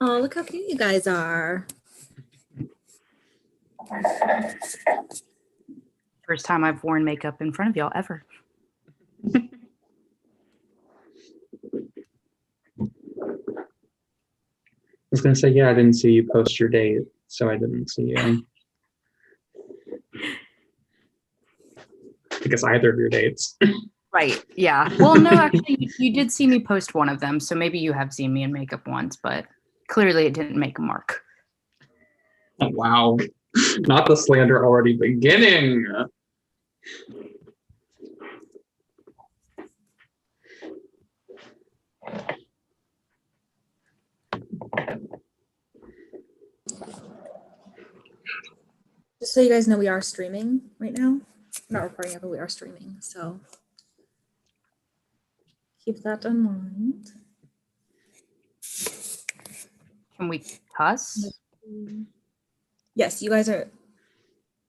Oh, look how cute you guys are. First time I've worn makeup in front of y'all ever. I was gonna say, yeah, I didn't see you post your date, so I didn't see you. I guess either of your dates. Right. Yeah. Well, no, actually, you did see me post one of them, so maybe you have seen me in makeup once, but clearly it didn't make a mark. Oh, wow. Not the slander already beginning. Just so you guys know, we are streaming right now. We're not recording it, but we are streaming. So keep that in mind. Can we cuss? Yes, you guys are.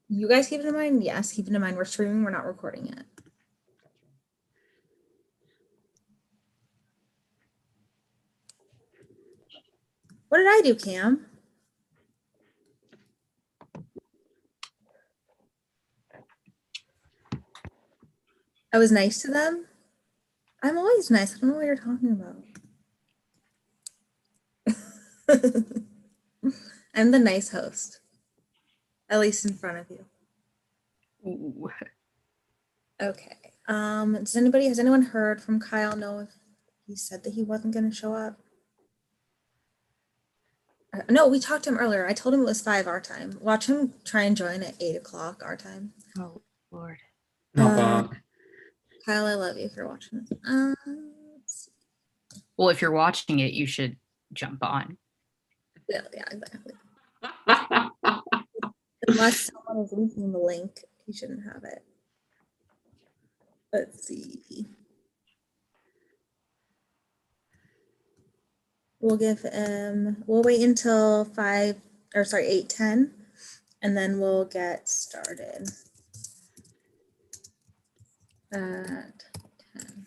You guys keep it in mind. Yes, keep it in mind. We're streaming. We're not recording it. What did I do, Cam? I was nice to them. I'm always nice. I don't know what you're talking about. I'm the nice host, at least in front of you. Ooh. Okay. Has anyone heard from Kyle? Know if he said that he wasn't going to show up? No, we talked to him earlier. I told him it was 5 our time. Watch him try and join at 8 o'clock our time. Oh, Lord. Not bad. Kyle, I love you if you're watching this. Let's see. Well, if you're watching it, you should jump on. Yeah, exactly. Unless someone is leaving the link, he shouldn't have it. Let's see. We'll wait until 8:10, and then we'll get started at 10.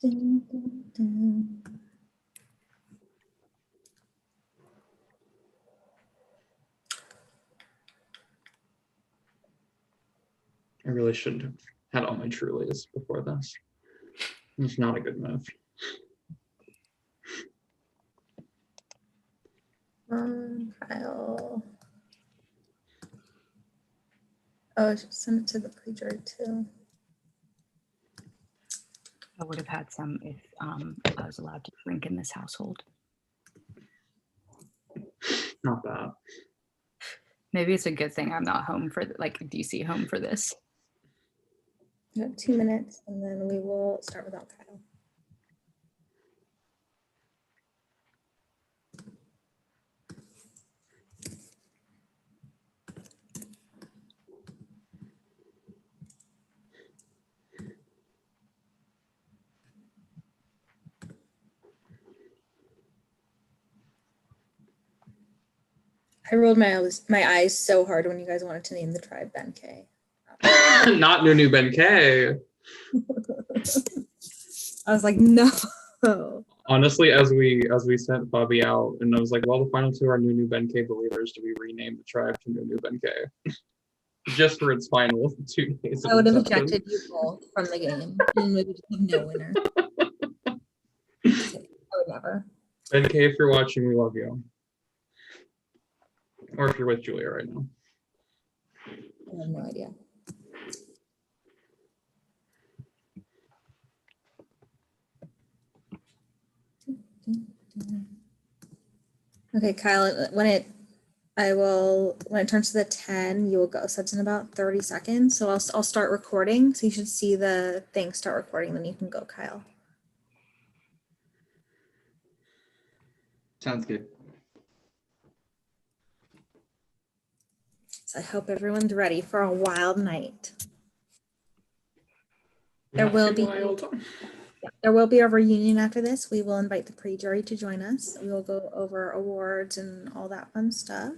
Dun, dun, dun. I really shouldn't have had all my Trulies before this. It's not a good move. Kyle. Oh, I should send it to the pre-jury too. I would have had some if I was allowed to drink in this household. Not bad. Maybe it's a good thing I'm not home for DC home for this. We have 2 minutes, and then we will start without Kyle. I rolled my eyes so hard when you guys wanted to name the tribe Ben K. Not Nunu Ben K. I was like, no. Honestly, as we sent Bobby out, and I was like, well, the final 2 are Nunu Ben K believers. Do we rename the tribe to Nunu Ben K? Just for its final 2 days. I would have ejected you both from the game, and we would have no winner. I would never. Ben K, if you're watching, we love you. Or if you're with Julia right now. I have no idea. Okay, Kyle, when it turns to the 10, you will go. So it's in about 30 seconds. So I'll start recording. So you should see the thing start recording, then you can go, Kyle. Sounds good. So I hope everyone's ready for a wild night. There will be a reunion after this. We will invite the pre-jury to join us. We will go over awards and all that fun stuff.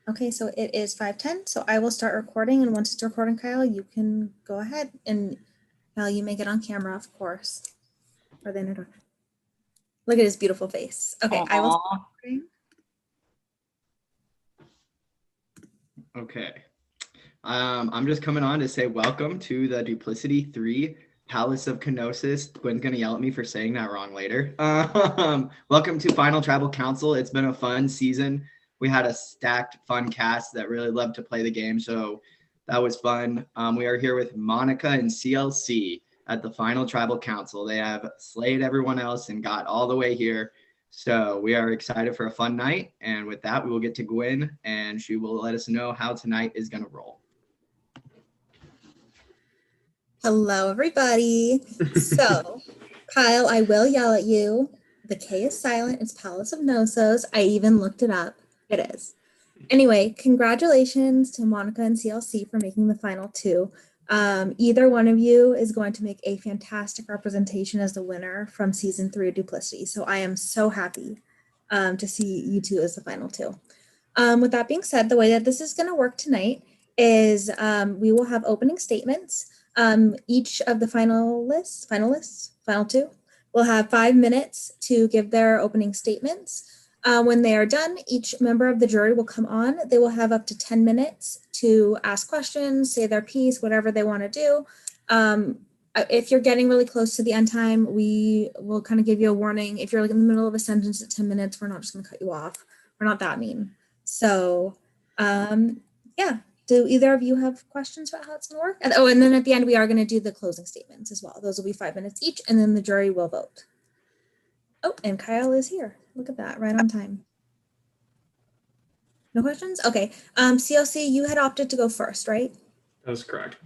Okay, so it is 5:10, so I will start recording, and once it's recording, Kyle, you can go ahead, and Kyle, you may get on camera, of course, for the introduction. Look at his beautiful face. Okay, I will start Aw. recording. Okay. I'm just coming on to say welcome to the Duplicity 3 Palace of Kenosis. Gwen's gonna yell at me for saying that wrong later. Welcome to Final Tribal Council. It's been a fun season. We had a stacked, fun cast that really loved to play the game, so that was fun. We are here with Monica and CLC at the Final Tribal Council. They have slayed everyone else and got all the way here. So we are excited for a fun night. And with that, we will get to Gwen, and she will let us know how tonight is going to roll. Hello, everybody. So, Kyle, I will yell at you. The K is silent. It's Palace of Knossos. I even looked it up. It is. Anyway, congratulations to Monica and CLC for making the final two. Either one of you is going to make a fantastic representation as the winner from season 3 of Duplicity. So I am so happy to see you two as the final two. With that being said, the way that this is going to work tonight is we will have opening statements. Each of the final two, will have 5 minutes to give their opening statements. When they are done, each member of the jury will come on. They will have up to 10 minutes to ask questions, say their piece, whatever they want to do. If you're getting really close to the end time, we will kind of give you a warning. If you're like in the middle of a sentence at 10 minutes, we're not just going to cut you off. We're not that mean. So, yeah. Do either of you have questions about how it's going to work? And then at the end, we are going to do the closing statements as well. Those will be 5 minutes each, and then the jury will vote. Oh, and Kyle is here. Look at that, right on time. No questions? Okay. CLC, you had opted to go first, right? That's correct.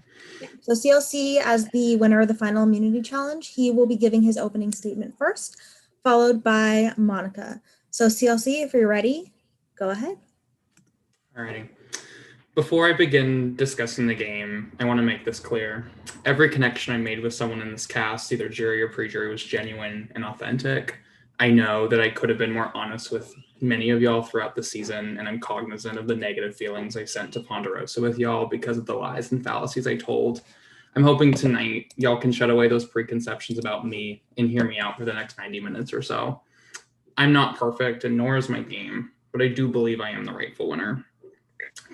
Yeah. So CLC, as the winner of the final immunity challenge, he will be giving his opening statement first, followed by Monica. So CLC, if you're ready, go ahead. Alrighty. Before I begin discussing the game, I want to make this clear. Every connection I made with someone in this cast, either jury or pre-jury, was genuine and authentic. I know that I could have been more honest with many of y'all throughout the season, and I'm cognizant of the negative feelings I sent to Ponderosa with y'all because of the lies and fallacies I told. I'm hoping tonight y'all can shut away those preconceptions about me and hear me out for the next 90 minutes or so. I'm not perfect, and nor is my game, but I do believe I am the rightful winner.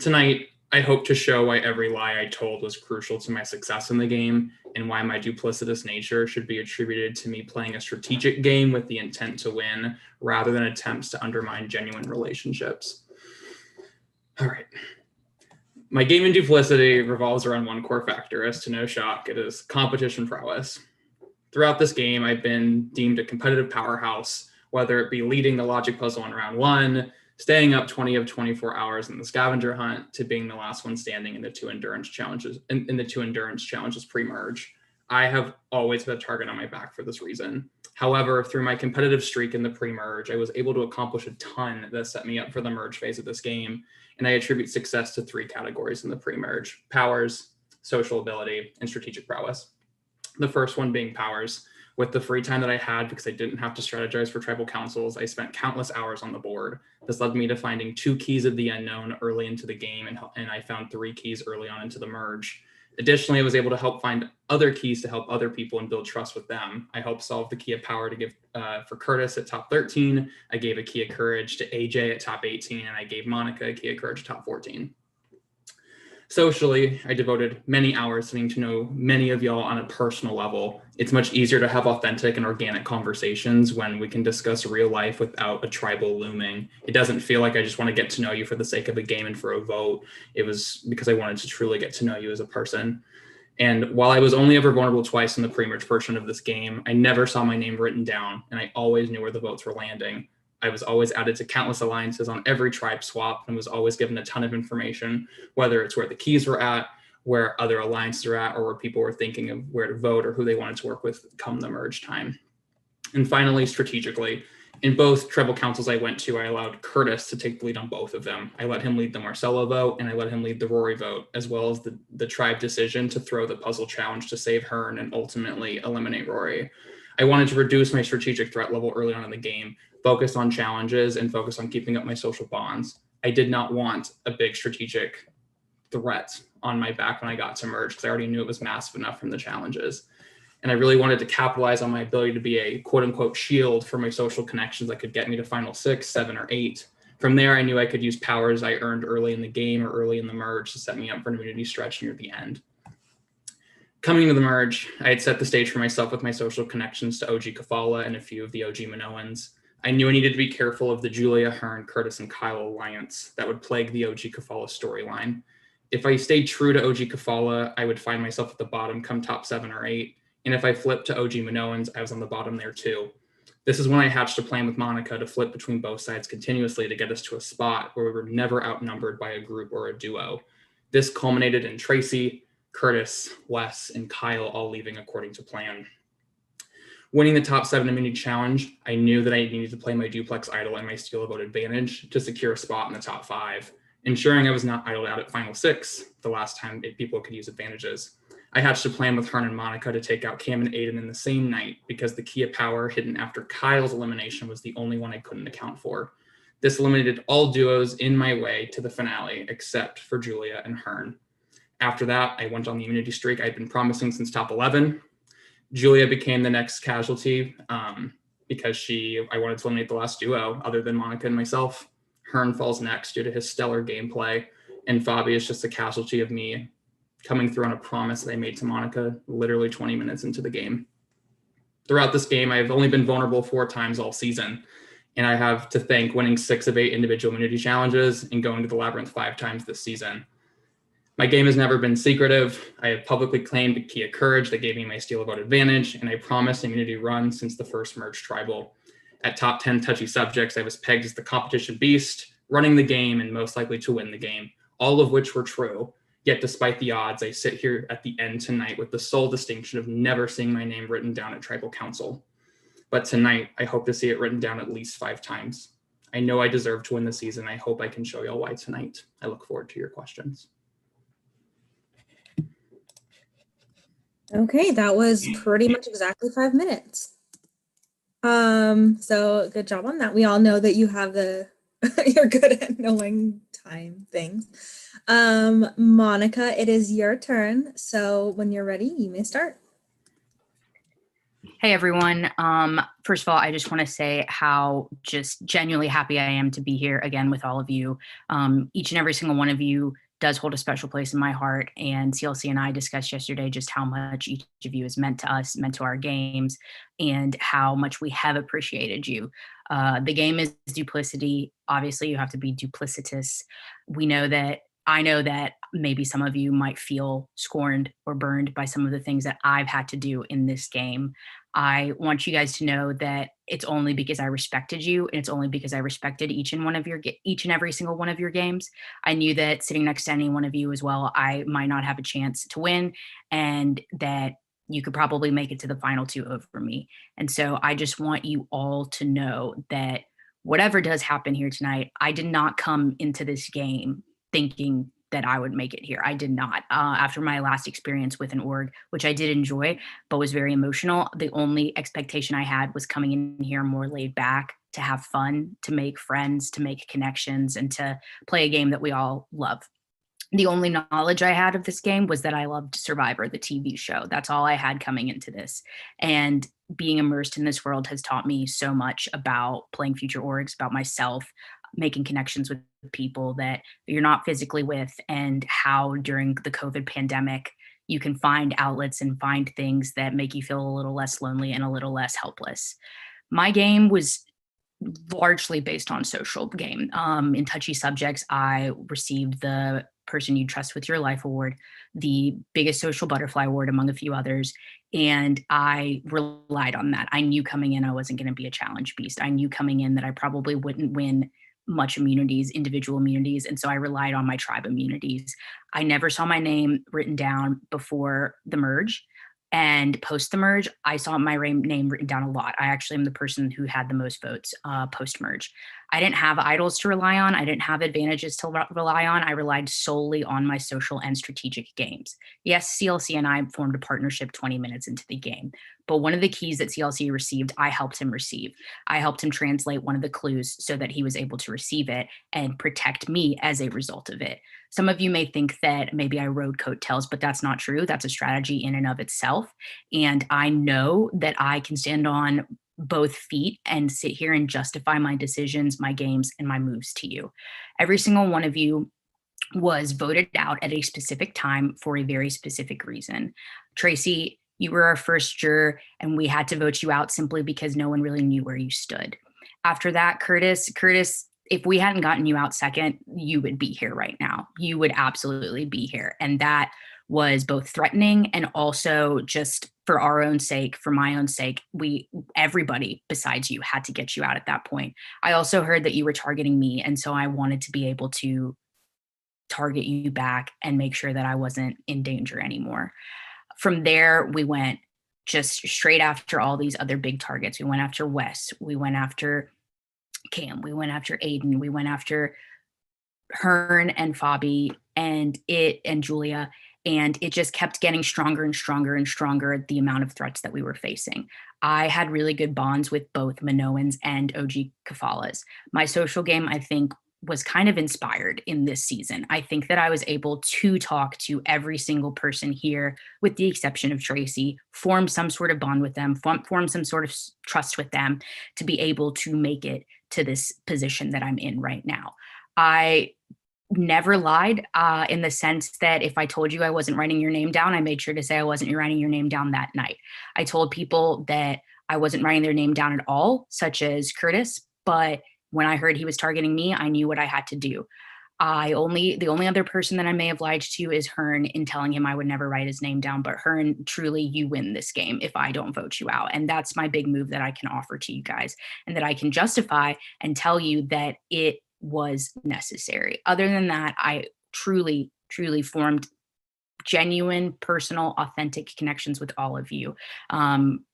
Tonight, I hope to show why every lie I told was crucial to my success in the game, and why my duplicitous nature should be attributed to me playing a strategic game with the intent to win, rather than attempts to undermine genuine relationships. All right. My game in Duplicity revolves around one core factor, as to no shock, it is competition prowess. Throughout this game, I've been deemed a competitive powerhouse, whether it be leading the logic puzzle in round 1, staying up 20 of 24 hours in the scavenger hunt, to being the last one standing in the 2 endurance challenges pre-merge. I have always been a target on my back for this reason. However, through my competitive streak in the pre-merge, I was able to accomplish a ton that set me up for the merge phase of this game, and I attribute success to 3 categories in the pre-merge: powers, social ability, and strategic prowess. The first one being powers. With the free time that I had, because I didn't have to strategize for tribal councils, I spent countless hours on the board. This led me to finding 2 keys of the unknown early into the game, and I found 3 keys early on into the merge. Additionally, I was able to help find other keys to help other people and build trust with them. I helped solve the key of power to give for Curtis at top 13. I gave a key of courage to AJ at top 18, and I gave Monica a key of courage at top 14. Socially, I devoted many hours getting to know many of y'all on a personal level. It's much easier to have authentic and organic conversations when we can discuss real life without a tribal looming. It doesn't feel like I just want to get to know you for the sake of a game and for a vote. It was because I wanted to truly get to know you as a person. And while I was only ever vulnerable twice in the pre-merge portion of this game, I never saw my name written down, and I always knew where the votes were landing. I was always added to countless alliances on every tribe swap, and was always given a ton of information, whether it's where the keys were at, where other alliances are at, or where people were thinking of where to vote or who they wanted to work with come the merge time. And finally, strategically, in both tribal councils I went to, I allowed Curtis to take the lead on both of them. I let him lead the Marcelo vote, and I let him lead the Rory vote, as well as the tribe decision to throw the puzzle challenge to save Hearn and ultimately eliminate Rory. I wanted to reduce my strategic threat level early on in the game, focus on challenges, and focus on keeping up my social bonds. I did not want a big strategic threat on my back when I got to merge, because I already knew it was massive enough from the challenges. And I really wanted to capitalize on my ability to be a quote unquote shield for my social connections that could get me to final 6, 7, or 8. From there, I knew I could use powers I earned early in the game or early in the merge to set me up for an immunity stretch near the end. Coming into the merge, I had set the stage for myself with my social connections to OG Kafala and a few of the OG Minoans. I knew I needed to be careful of the Julia, Hearn, Curtis, and Kyle alliance that would plague the OG Kafala storyline. If I stayed true to OG Kafala, I would find myself at the bottom come top 7 or 8. And if I flipped to OG Minoans, I was on the bottom there too. This is when I hatched a plan with Monica to flip between both sides continuously to get us to a spot where we were never outnumbered by a group or a duo. This culminated in Tracy, Curtis, Wes, and Kyle all leaving according to plan. Winning the top 7 immunity challenge, I knew that I needed to play my duplex idol and my steal a vote advantage to secure a spot in the top 5, ensuring I was not idled out at final 6, the last time people could use advantages. I hatched a plan with Hearn and Monica to take out Cam and Aiden in the same night because the key of power hidden after Kyle's elimination was the only one I couldn't account for. This eliminated all duos in my way to the finale, except for Julia and Hearn. After that, I went on the immunity streak I'd been promising since top 11. Julia became the next casualty because I wanted to eliminate the last duo other than Monica and myself. Hearn falls next due to his stellar gameplay, and Fabi is just a casualty of me coming through on a promise that I made to Monica literally 20 minutes into the game. Throughout this game, I've only been vulnerable 4 times all season, and I have to thank winning 6 of 8 individual immunity challenges and going to the Labyrinth 5 times this season. My game has never been secretive. I have publicly claimed a key of courage that gave me my steal a vote advantage, and I promised immunity run since the first merge tribal. At top 10 touchy subjects, I was pegged as the competition beast, running the game and most likely to win the game, all of which were true. Yet despite the odds, I sit here at the end tonight with the sole distinction of never seeing my name written down at Tribal Council. But tonight, I hope to see it written down at least 5 times. I know I deserve to win the season. I hope I can show y'all why tonight. I look forward to your questions. Okay, that was pretty much exactly 5 minutes. So good job on that. We all know that you have you're good at knowing time things. Monica, it is your turn. So when you're ready, you may start. Hey everyone. First of all, I just want to say how just genuinely happy I am to be here again with all of you. Each and every single one of you does hold a special place in my heart, and CLC and I discussed yesterday just how much each of you has meant to us, meant to our games, and how much we have appreciated you. The game is Duplicity. Obviously, you have to be duplicitous. I know that maybe some of you might feel scorned or burned by some of the things that I've had to do in this game. I want you guys to know that it's only because I respected you, and it's only because I respected each and every single one of your games. I knew that sitting next to any one of you as well, I might not have a chance to win, and that you could probably make it to the final 2 over me. And so I just want you all to know that whatever does happen here tonight, I did not come into this game thinking that I would make it here. I did not. After my last experience with an org, which I did enjoy, but was very emotional, the only expectation I had was coming in here more laid back, to have fun, to make friends, to make connections, and to play a game that we all love. The only knowledge I had of this game was that I loved Survivor, the TV show. That's all I had coming into this. And being immersed in this world has taught me so much about playing future orgs, about myself, making connections with people that you're not physically with, and how during the COVID pandemic, you can find outlets and find things that make you feel a little less lonely and a little less helpless. My game was largely based on social game. In touchy subjects, I received the Person You Trust with Your Life award, the biggest social butterfly award among a few others, and I relied on that. I knew coming in I wasn't going to be a challenge beast. I knew coming in that I probably wouldn't win much immunities, individual immunities, and so I relied on my tribe immunities. I never saw my name written down before the merge, and post the merge, I saw my name written down a lot. I actually am the person who had the most votes post merge. I didn't have idols to rely on. I didn't have advantages to rely on. I relied solely on my social and strategic games. Yes, CLC and I formed a partnership 20 minutes into the game, But one of the keys that CLC received, I helped him receive. I helped him translate one of the clues so that he was able to receive it and protect me as a result of it. Some of you may think that maybe I rode coattails, but that's not true. That's a strategy in and of itself. And I know that I can stand on both feet and sit here and justify my decisions, my games, and my moves to you. Every single one of you was voted out at a specific time for a very specific reason. Tracy, you were our first juror, and we had to vote you out simply because no one really knew where you stood. After that, Curtis, if we hadn't gotten you out second, you would be here right now. You would absolutely be here. And that was both threatening and also just for our own sake, for my own sake, everybody besides you had to get you out at that point. I also heard that you were targeting me. And so I wanted to be able to target you back and make sure that I wasn't in danger anymore. From there, we went just straight after all these other big targets. We went after Wes. We went after Cam. We went after Aiden. We went after Hearn and Fabi and Julia. And it just kept getting stronger and stronger and stronger, the amount of threats that we were facing. I had really good bonds with both Minoans and OG Kafalas. My social game, I think, was kind of inspired in this season. I think that I was able to talk to every single person here, with the exception of Tracy, form some sort of bond with them, form some sort of trust with them to be able to make it to this position that I'm in right now. I never lied in the sense that if I told you I wasn't writing your name down, I made sure to say I wasn't writing your name down that night. I told people that I wasn't writing their name down at all, such as Curtis, but when I heard he was targeting me, I knew what I had to do. The only other person that I may have lied to is Hearn in telling him I would never write his name down. But Hearn, truly, you win this game if I don't vote you out. And that's my big move that I can offer to you guys and that I can justify and tell you that it was necessary. Other than that, I truly, truly formed genuine, personal, authentic connections with all of you.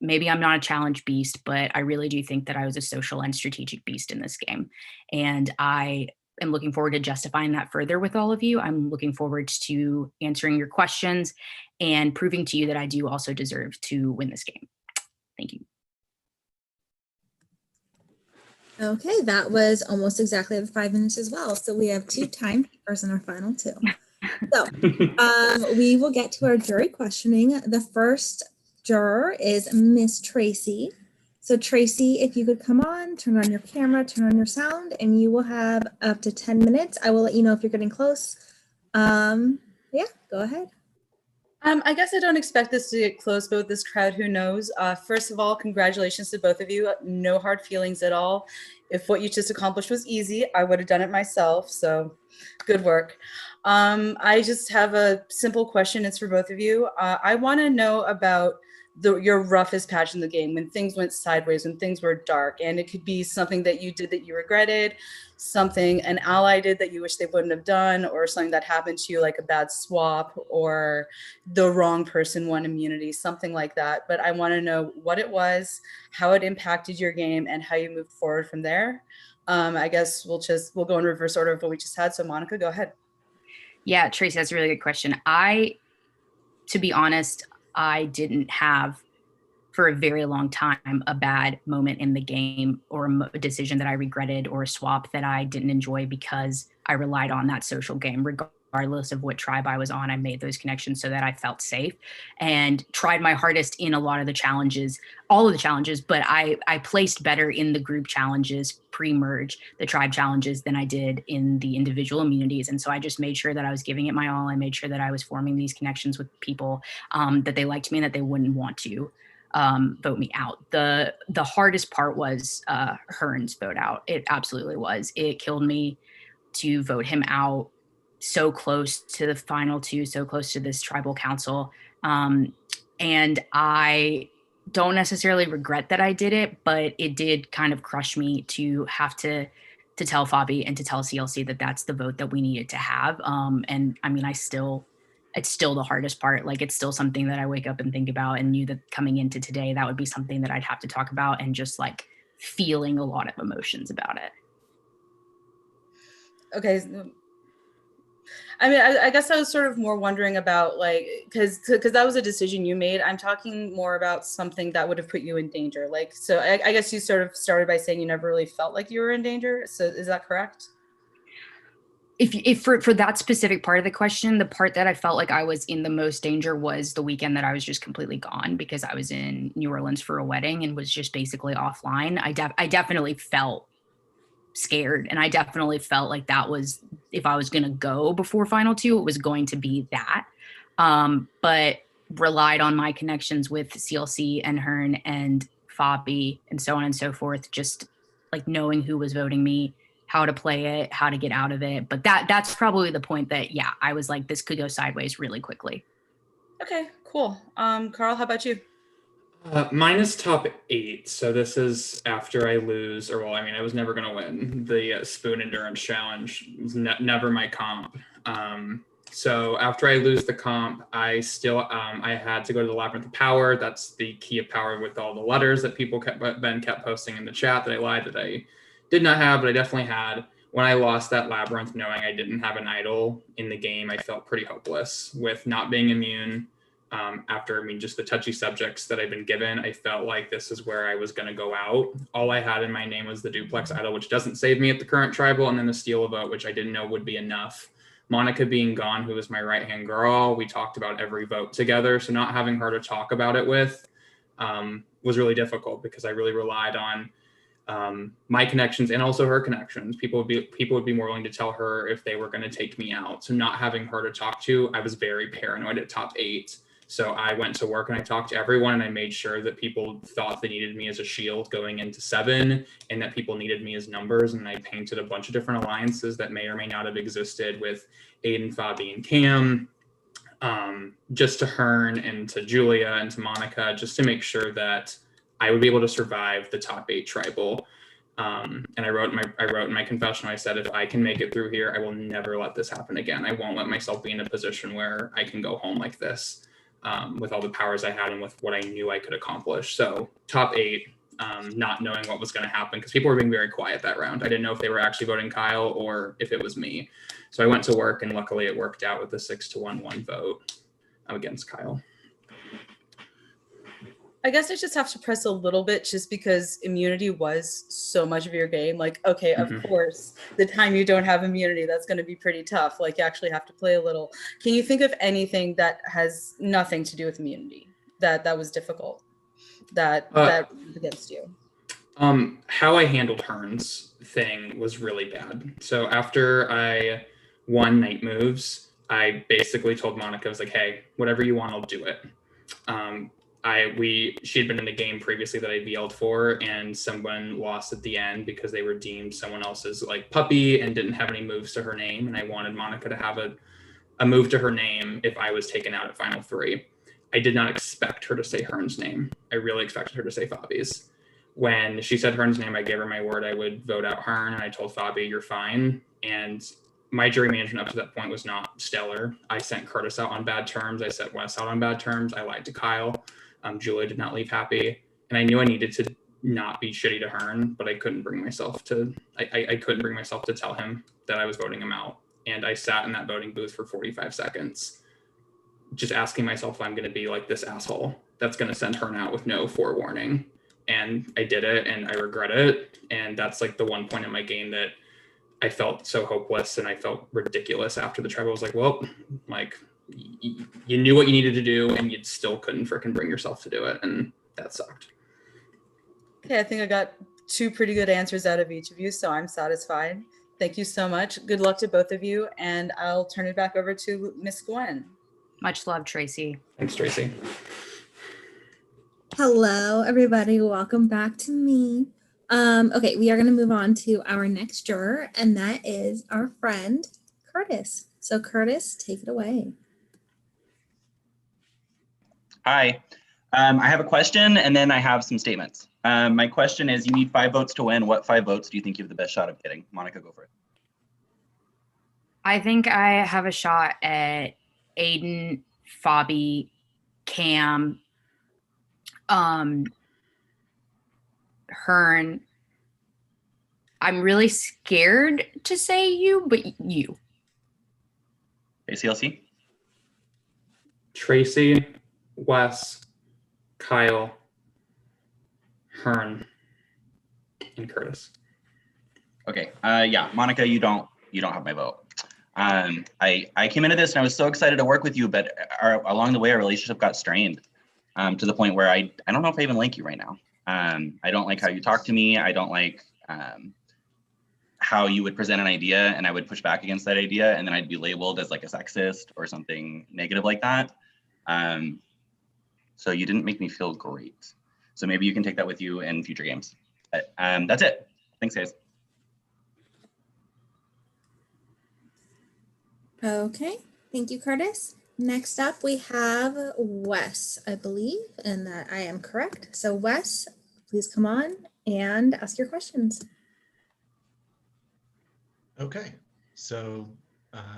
Maybe I'm not a challenge beast, but I really do think that I was a social and strategic beast in this game. And I am looking forward to justifying that further with all of you. I'm looking forward to answering your questions and proving to you that I do also deserve to win this game. Thank you. Okay, that was almost exactly the 5 minutes as well. So we have 2 timekeepers in our final 2. So we will get to our jury questioning. The first juror is Miss Tracy. So Tracy, if you could come on, turn on your camera, turn on your sound, and you will have up to 10 minutes. I will let you know if you're getting close. Yeah, go ahead. I guess I don't expect this to get close, but with this crowd, who knows? First of all, congratulations to both of you. No hard feelings at all. If what you just accomplished was easy, I would have done it myself. So good work. I just have a simple question. It's for both of you. I want to know about your roughest patch in the game, when things went sideways, when things were dark, and it could be something that you did that you regretted, something an ally did that you wish they wouldn't have done, or something that happened to you like a bad swap or the wrong person won immunity, something like that. But I want to know what it was, how it impacted your game, and how you moved forward from there. I guess we'll go in reverse order of what we just had. So Monica, go ahead. Yeah, Tracy, that's a really good question. To be honest, I didn't have, for a very long time, a bad moment in the game or a decision that I regretted or a swap that I didn't enjoy because I relied on that social game. Regardless of what tribe I was on, I made those connections so that I felt safe and tried my hardest in a lot of the challenges, all of the challenges, but I placed better in the group challenges pre-merge, the tribe challenges, than I did in the individual immunities. And so I just made sure that I was giving it my all. I made sure that I was forming these connections with people, that they liked me and that they wouldn't want to vote me out. The hardest part was Hearn's vote out. It absolutely was. It killed me to vote him out so close to the final 2, so close to this tribal council. And I don't necessarily regret that I did it, but it did kind of crush me to have to tell Fabi and to tell CLC that that's the vote that we needed to have. And I mean, it's still the hardest part. Like, it's still something that I wake up and think about, and knew that coming into today, that would be something that I'd have to talk about, and just like feeling a lot of emotions about it. Okay. I mean, I guess I was sort of more wondering about like, because that was a decision you made. I'm talking more about something that would have put you in danger. Like, so I guess you sort of started by saying you never really felt like you were in danger. So is that correct? If for that specific part of the question, the part that I felt like I was in the most danger was the weekend that I was just completely gone because I was in New Orleans for a wedding and was just basically offline. I definitely felt scared, and I definitely felt like that was, if I was going to go before final two, it was going to be that. But relied on my connections with CLC and Hearn and Fabi and so on and so forth, just like knowing who was voting me, how to play it, how to get out of it. But that's probably the point that, yeah, I was like, this could go sideways really quickly. Okay, cool. Carl, how about you? Mine is top 8, so this is after I lose, or well, I mean, I was never going to win the Spoon Endurance Challenge. It was never my comp. So after I lose the comp, I still I had to go to the Labyrinth of Power. That's the key of power with all the letters that people kept posting in the chat that I lied that I did not have, but I definitely had. When I lost that labyrinth, knowing I didn't have an idol in the game, I felt pretty hopeless with not being immune. After, I mean, just the touchy subjects that I've been given, I felt like this is where I was going to go out. All I had in my name was the duplex idol, which doesn't save me at the current tribal, and then the steal a vote, which I didn't know would be enough. Monica being gone, who was my right-hand girl, we talked about every vote together, so not having her to talk about it with was really difficult because I really relied on my connections and also her connections. People would be more willing to tell her if they were going to take me out. So not having her to talk to, I was very paranoid at top 8. So I went to work and I talked to everyone and I made sure that people thought they needed me as a shield going into 7 and that people needed me as numbers. And I painted a bunch of different alliances that may or may not have existed with Aiden, Fabi, and Cam, just to Hearn and to Julia and to Monica, just to make sure that I would be able to survive the top 8 tribal. And I wrote in my confession, I said, if I can make it through here, I will never let this happen again. I won't let myself be in a position where I can go home like this. With all the powers I had and with what I knew I could accomplish. So top 8, not knowing what was going to happen because people were being very quiet that round. I didn't know if they were actually voting Kyle or if it was me. So I went to work and luckily it worked out with the 6-1 vote against Kyle. I guess I just have to press a little bit just because immunity was so much of your game. Like, okay, of course, the time you don't have immunity, that's going to be pretty tough. Like, you actually have to play a little. Can you think of anything that has nothing to do with immunity that was difficult, that was against you? How I handled Hearn's thing was really bad. So after I won night moves, I basically told Monica, I was like, hey, whatever you want, I'll do it. She had been in the game previously that I VL'd for, and someone lost at the end because they were deemed someone else's like puppy and didn't have any moves to her name. And I wanted Monica to have a move to her name if I was taken out at final 3. I did not expect her to say Hearn's name. I really expected her to say Fabi's. When she said Hearn's name, I gave her my word I would vote out Hearn, and I told Fabi, you're fine. And my jury management up to that point was not stellar. I sent Curtis out on bad terms. I sent Wes out on bad terms. I lied to Kyle. Julia did not leave happy. And I knew I needed to not be shitty to Hearn, but I couldn't bring myself to, I couldn't bring myself to tell him that I was voting him out. And I sat in that voting booth for 45 seconds, just asking myself if I'm going to be like this asshole that's going to send Hearn out with no forewarning. And I did it and I regret it. And that's like the one point in my game that I felt so hopeless and I felt ridiculous after the tribal. I was like, well, like, you knew what you needed to do and you still couldn't freaking bring yourself to do it, and that sucked. Okay, I think I got 2 pretty good answers out of each of you, so I'm satisfied. Thank you so much. Good luck to both of you, and I'll turn it back over to Miss Gwen. Much love, Tracy. Thanks, Tracy. Hello, everybody. Welcome back to me. Okay, we are going to move on to our next juror, and that is our friend Curtis. So Curtis, take it away. Hi, I have a question and then I have some statements. My question is, you need 5 votes to win. What 5 votes do you think you have the best shot of getting? Monica, go for it. I think I have a shot at Aiden, Fabi, Cam, Hearn. I'm really scared to say you, but you. Okay, CLC. Tracy, Wes, Kyle, Hearn, and Curtis. Okay. Yeah, Monica, you don't have my vote. I came into this and I was so excited to work with you, but along the way our relationship got strained to the point where I don't know if I even like you right now. I don't like how you talk to me. I don't like how you would present an idea and I would push back against that idea and then I'd be labeled as like a sexist or something negative like that. So you didn't make me feel great. So maybe you can take that with you in future games. But that's it. Thanks, guys. Okay, thank you, Curtis. Next up, we have Wes, I believe, and that I am correct. So Wes, please come on and ask your questions. Okay, so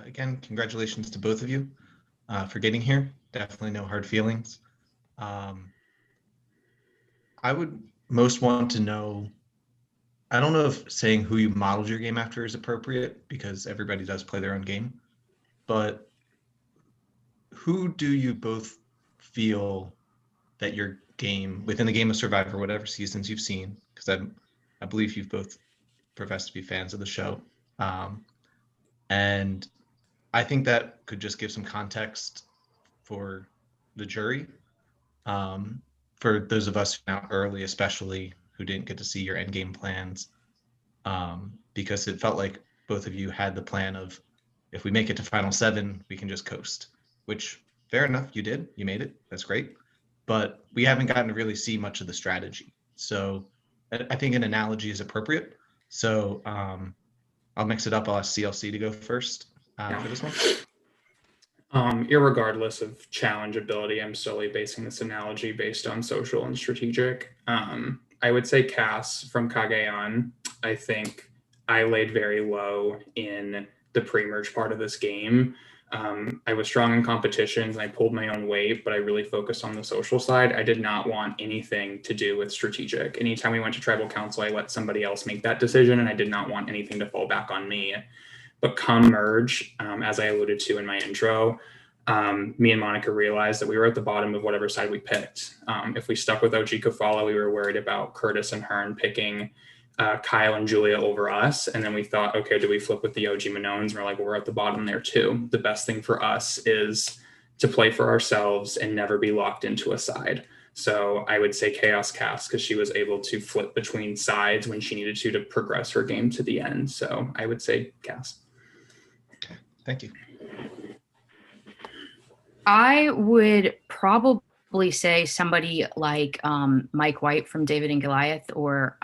again, congratulations to both of you for getting here. Definitely no hard feelings. I would most want to know, I don't know if saying who you modeled your game after is appropriate because everybody does play their own game, but who do you both feel that your game, within the game of Survivor, whatever seasons you've seen, because I believe you've both professed to be fans of the show, and I think that could just give some context for the jury, for those of us now early, especially who didn't get to see your end game plans, because it felt like both of you had the plan of, if we make it to Final 7, we can just coast, which fair enough, you did, you made it, that's great. But we haven't gotten to really see much of the strategy. So I think an analogy is appropriate. So I'll mix it up. I'll ask CLC to go first for this one. Irregardless of challenge ability, I'm solely basing this analogy based on social and strategic. I would say Cass from Kage-on. I think I laid very low in the pre-merge part of this game. I was strong in competitions and I pulled my own weight, but I really focused on the social side. I did not want anything to do with strategic. Anytime we went to tribal council, I let somebody else make that decision and I did not want anything to fall back on me. But come merge, as I alluded to in my intro, me and Monica realized that we were at the bottom of whatever side we picked. If we stuck with OG Kafala, we were worried about Curtis and Hearn picking Kyle and Julia over us. And then we thought, okay, do we flip with the OG Manones? And we're like, well, we're at the bottom there too. The best thing for us is to play for ourselves and never be locked into a side. So I would say Chaos Cass, because she was able to flip between sides when she needed to progress her game to the end. So I would say Cass. Okay, thank you. I would probably say somebody like Mike White from David and Goliath, or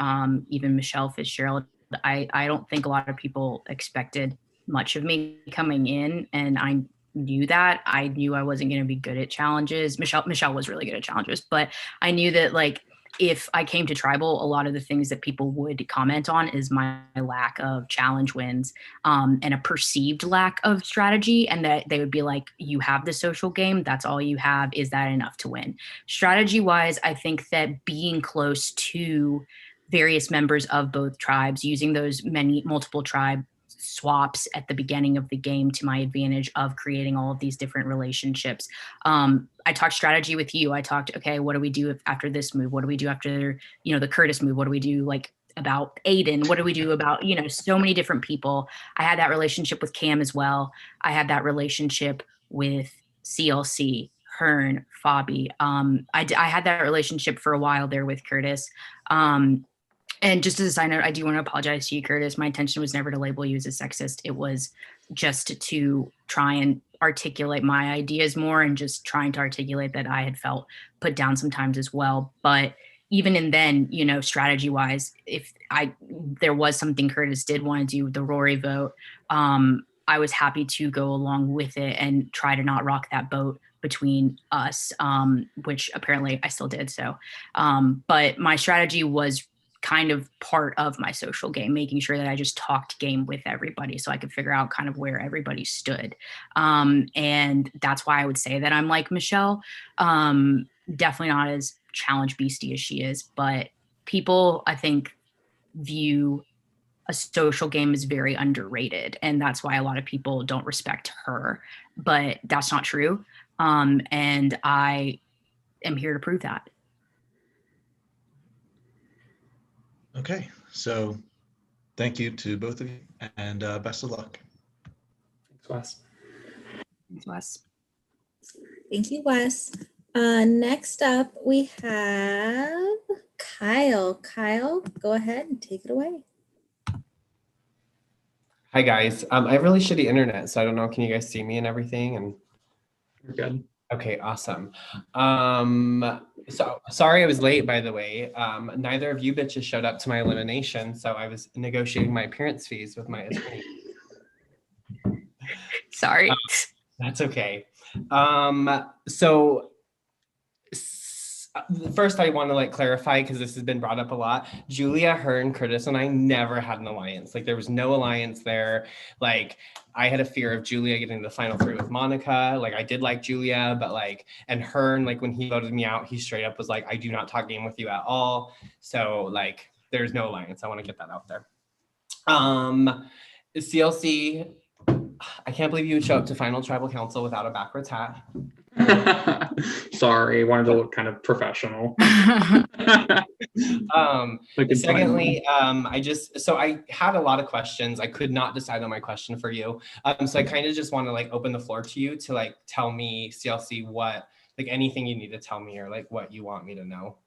even Michelle Fitzgerald. I don't think a lot of people expected much of me coming in, and I knew that. I knew I wasn't going to be good at challenges. Michelle was really good at challenges, but I knew that, like, if I came to tribal, a lot of the things that people would comment on is my lack of challenge wins, and a perceived lack of strategy, and that they would be like, you have the social game, that's all you have, is that enough to win? Strategy wise, I think that being close to various members of both tribes, using those multiple tribe swaps at the beginning of the game to my advantage of creating all of these different relationships. I talked strategy with you. I talked, okay, what do we do after this move? What do we do after, the Curtis move? What do we do like about Aiden? What do we do about, so many different people? I had that relationship with Cam as well. I had that relationship with CLC, Hearn, Fabi. I had that relationship for a while there with Curtis. And just as a side note, I do want to apologize to you, Curtis. My intention was never to label you as a sexist. It was just to try and articulate my ideas more, and just trying to articulate that I had felt put down sometimes as well. But even in then, strategy wise, if there was something Curtis did want to do with the Rory vote, I was happy to go along with it and try to not rock that boat between us, which apparently I still did. So, but my strategy was kind of part of my social game, making sure that I just talked game with everybody so I could figure out kind of where everybody stood. And that's why I would say that I'm like Michelle. Definitely not as challenge beastie as she is, but people, I think, view a social game is very underrated, and that's why a lot of people don't respect her. But that's not true. And I am here to prove that. Okay, so thank you to both of you, and best of luck. Thanks, Wes. Thanks, Wes. Thank you, Wes. Next up, we have Kyle. Kyle, go ahead and take it away. Hi guys. I have really shitty internet, so I don't know. Can you guys see me and everything? And You're good. okay, awesome. So sorry I was late, by the way. Neither of you bitches showed up to my elimination, so I was negotiating my appearance fees with my attorney. Sorry. That's okay. So first I want to clarify, because this has been brought up a lot. Julia, her, Curtis, and I never had an alliance. There was no alliance there. I had a fear of Julia getting the final three with Monica. I did like Julia, but and Hearn, when he voted me out, he straight up was like, I do not talk game with you at all. So there's no alliance. I want to get that out there. CLC, I can't believe you would show up to Final Tribal Council without a backwards hat. Sorry, wanted to look kind of professional. Secondly, I had a lot of questions. I could not decide on my question for you. So I kind of just want to open the floor to you to tell me, CLC, what anything you need to tell me, or what you want me to know.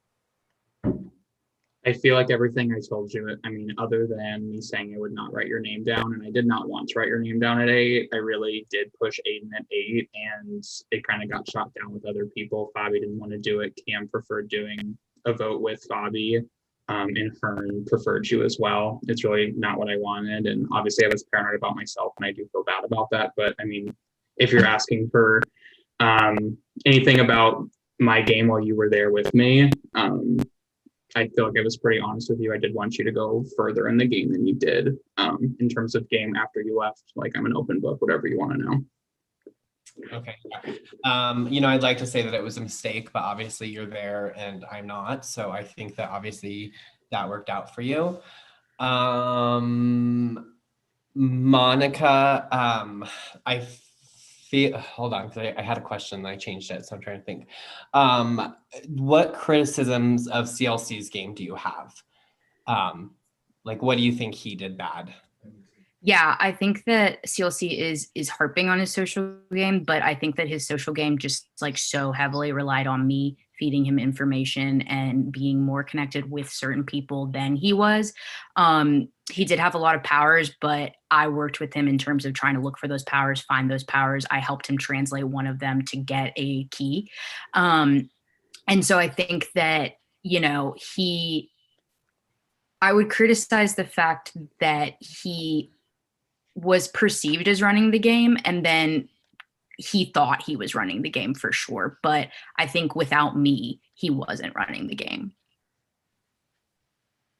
I feel like everything I told you, other than me saying I would not write your name down, and I did not want to write your name down at 8, I really did push Aiden at 8, and it kind of got shot down with other people. Fabi didn't want to do it. Cam preferred doing a vote with Fabi, and Hearn preferred you as well. It's really not what I wanted, and obviously I was paranoid about myself, and I do feel bad about that. But if you're asking for anything about my game while you were there with me, I feel like I was pretty honest with you. I did want you to go further in the game than you did. In terms of game after you left, I'm an open book, whatever you want to know. Okay. I'd like to say that it was a mistake, but obviously you're there and I'm not. So I think that obviously that worked out for you. Monica, hold on, because I had a question and I changed it, so I'm trying to think. What criticisms of CLC's game do you have? What do you think he did bad? Yeah, I think that CLC is harping on his social game, but I think that his social game just so heavily relied on me feeding him information and being more connected with certain people than he was. He did have a lot of powers, but I worked with him in terms of trying to look for those powers, find those powers. I helped him translate one of them to get a key. And so I think that, I would criticize the fact that he was perceived as running the game, and then he thought he was running the game for sure. But I think without me, he wasn't running the game.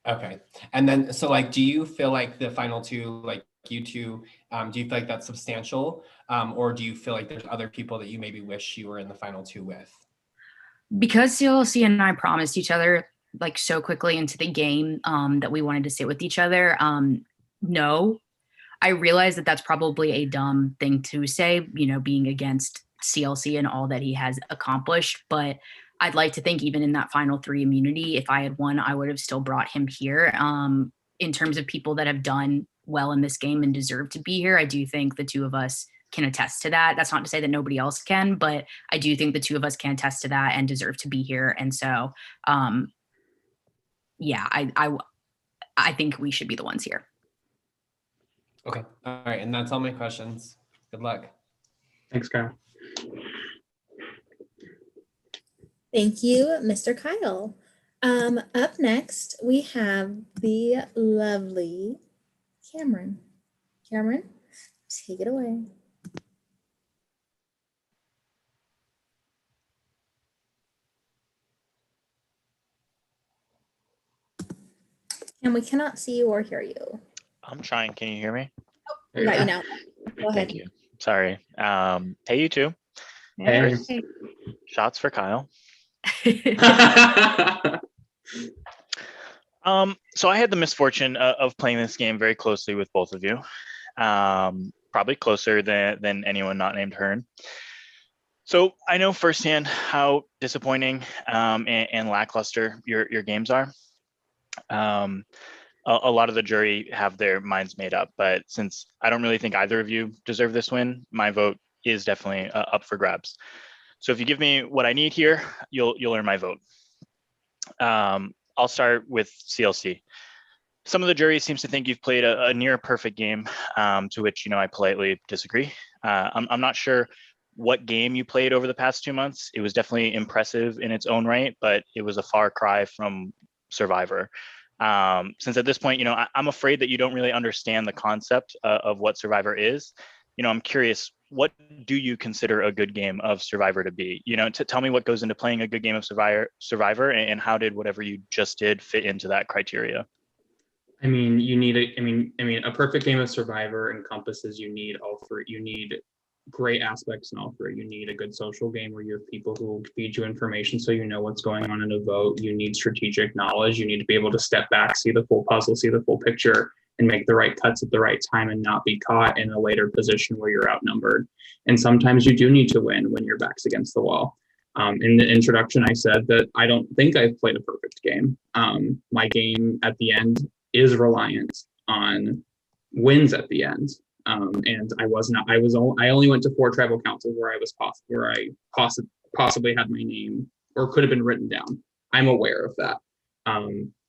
Okay. And then, so do you feel like the final two, you two, do you feel like that's substantial? Or do you feel like there's other people that you maybe wish you were in the final two with? Because CLC and I promised each other so quickly into the game that we wanted to sit with each other. No, I realize that that's probably a dumb thing to say, being against CLC and all that he has accomplished. But I'd like to think even in that final 3 immunity, if I had won, I would have still brought him here. In terms of people that have done well in this game and deserve to be here, I do think the two of us can attest to that. That's not to say that nobody else can, but I do think the two of us can attest to that and deserve to be here. And so, yeah, I think we should be the ones here. Okay. All right. And that's all my questions. Good luck. Thanks, Kyle. Thank you, Mr. Kyle. Up next, we have the lovely Cameron. Cameron, take it away. And we cannot see you or hear you. I'm trying. Can you hear me? We got you now. Go ahead. Thank you. Sorry. Hey, you two. Hey. Shots for Kyle. So I had the misfortune of playing this game very closely with both of you, probably closer than anyone not named Hearn. So I know firsthand how disappointing and lackluster your games are. A lot of the jury have their minds made up, but since I don't really think either of you deserve this win, my vote is definitely up for grabs. So if you give me what I need here, you'll earn my vote. I'll start with CLC. Some of the jury seems to think you've played a near perfect game, to which I politely disagree. I'm not sure what game you played over the past 2 months. It was definitely impressive in its own right, but it was a far cry from Survivor. Since at this point, I'm afraid that you don't really understand the concept of what Survivor is. I'm curious, what do you consider a good game of Survivor to be? Tell me what goes into playing a good game of Survivor, and how did whatever you just did fit into that criteria? I mean, a perfect game of Survivor encompasses you need all three. You need great aspects in all three. You need a good social game where you have people who will feed you information so you know what's going on in a vote. You need strategic knowledge. You need to be able to step back, see the full puzzle, see the full picture, and make the right cuts at the right time and not be caught in a later position where you're outnumbered. And sometimes you do need to win when your back's against the wall. In the introduction, I said that I don't think I've played a perfect game. My game at the end is reliant on wins at the end. And I only went to 4 tribal councils where I possibly had my name or could have been written down. I'm aware of that.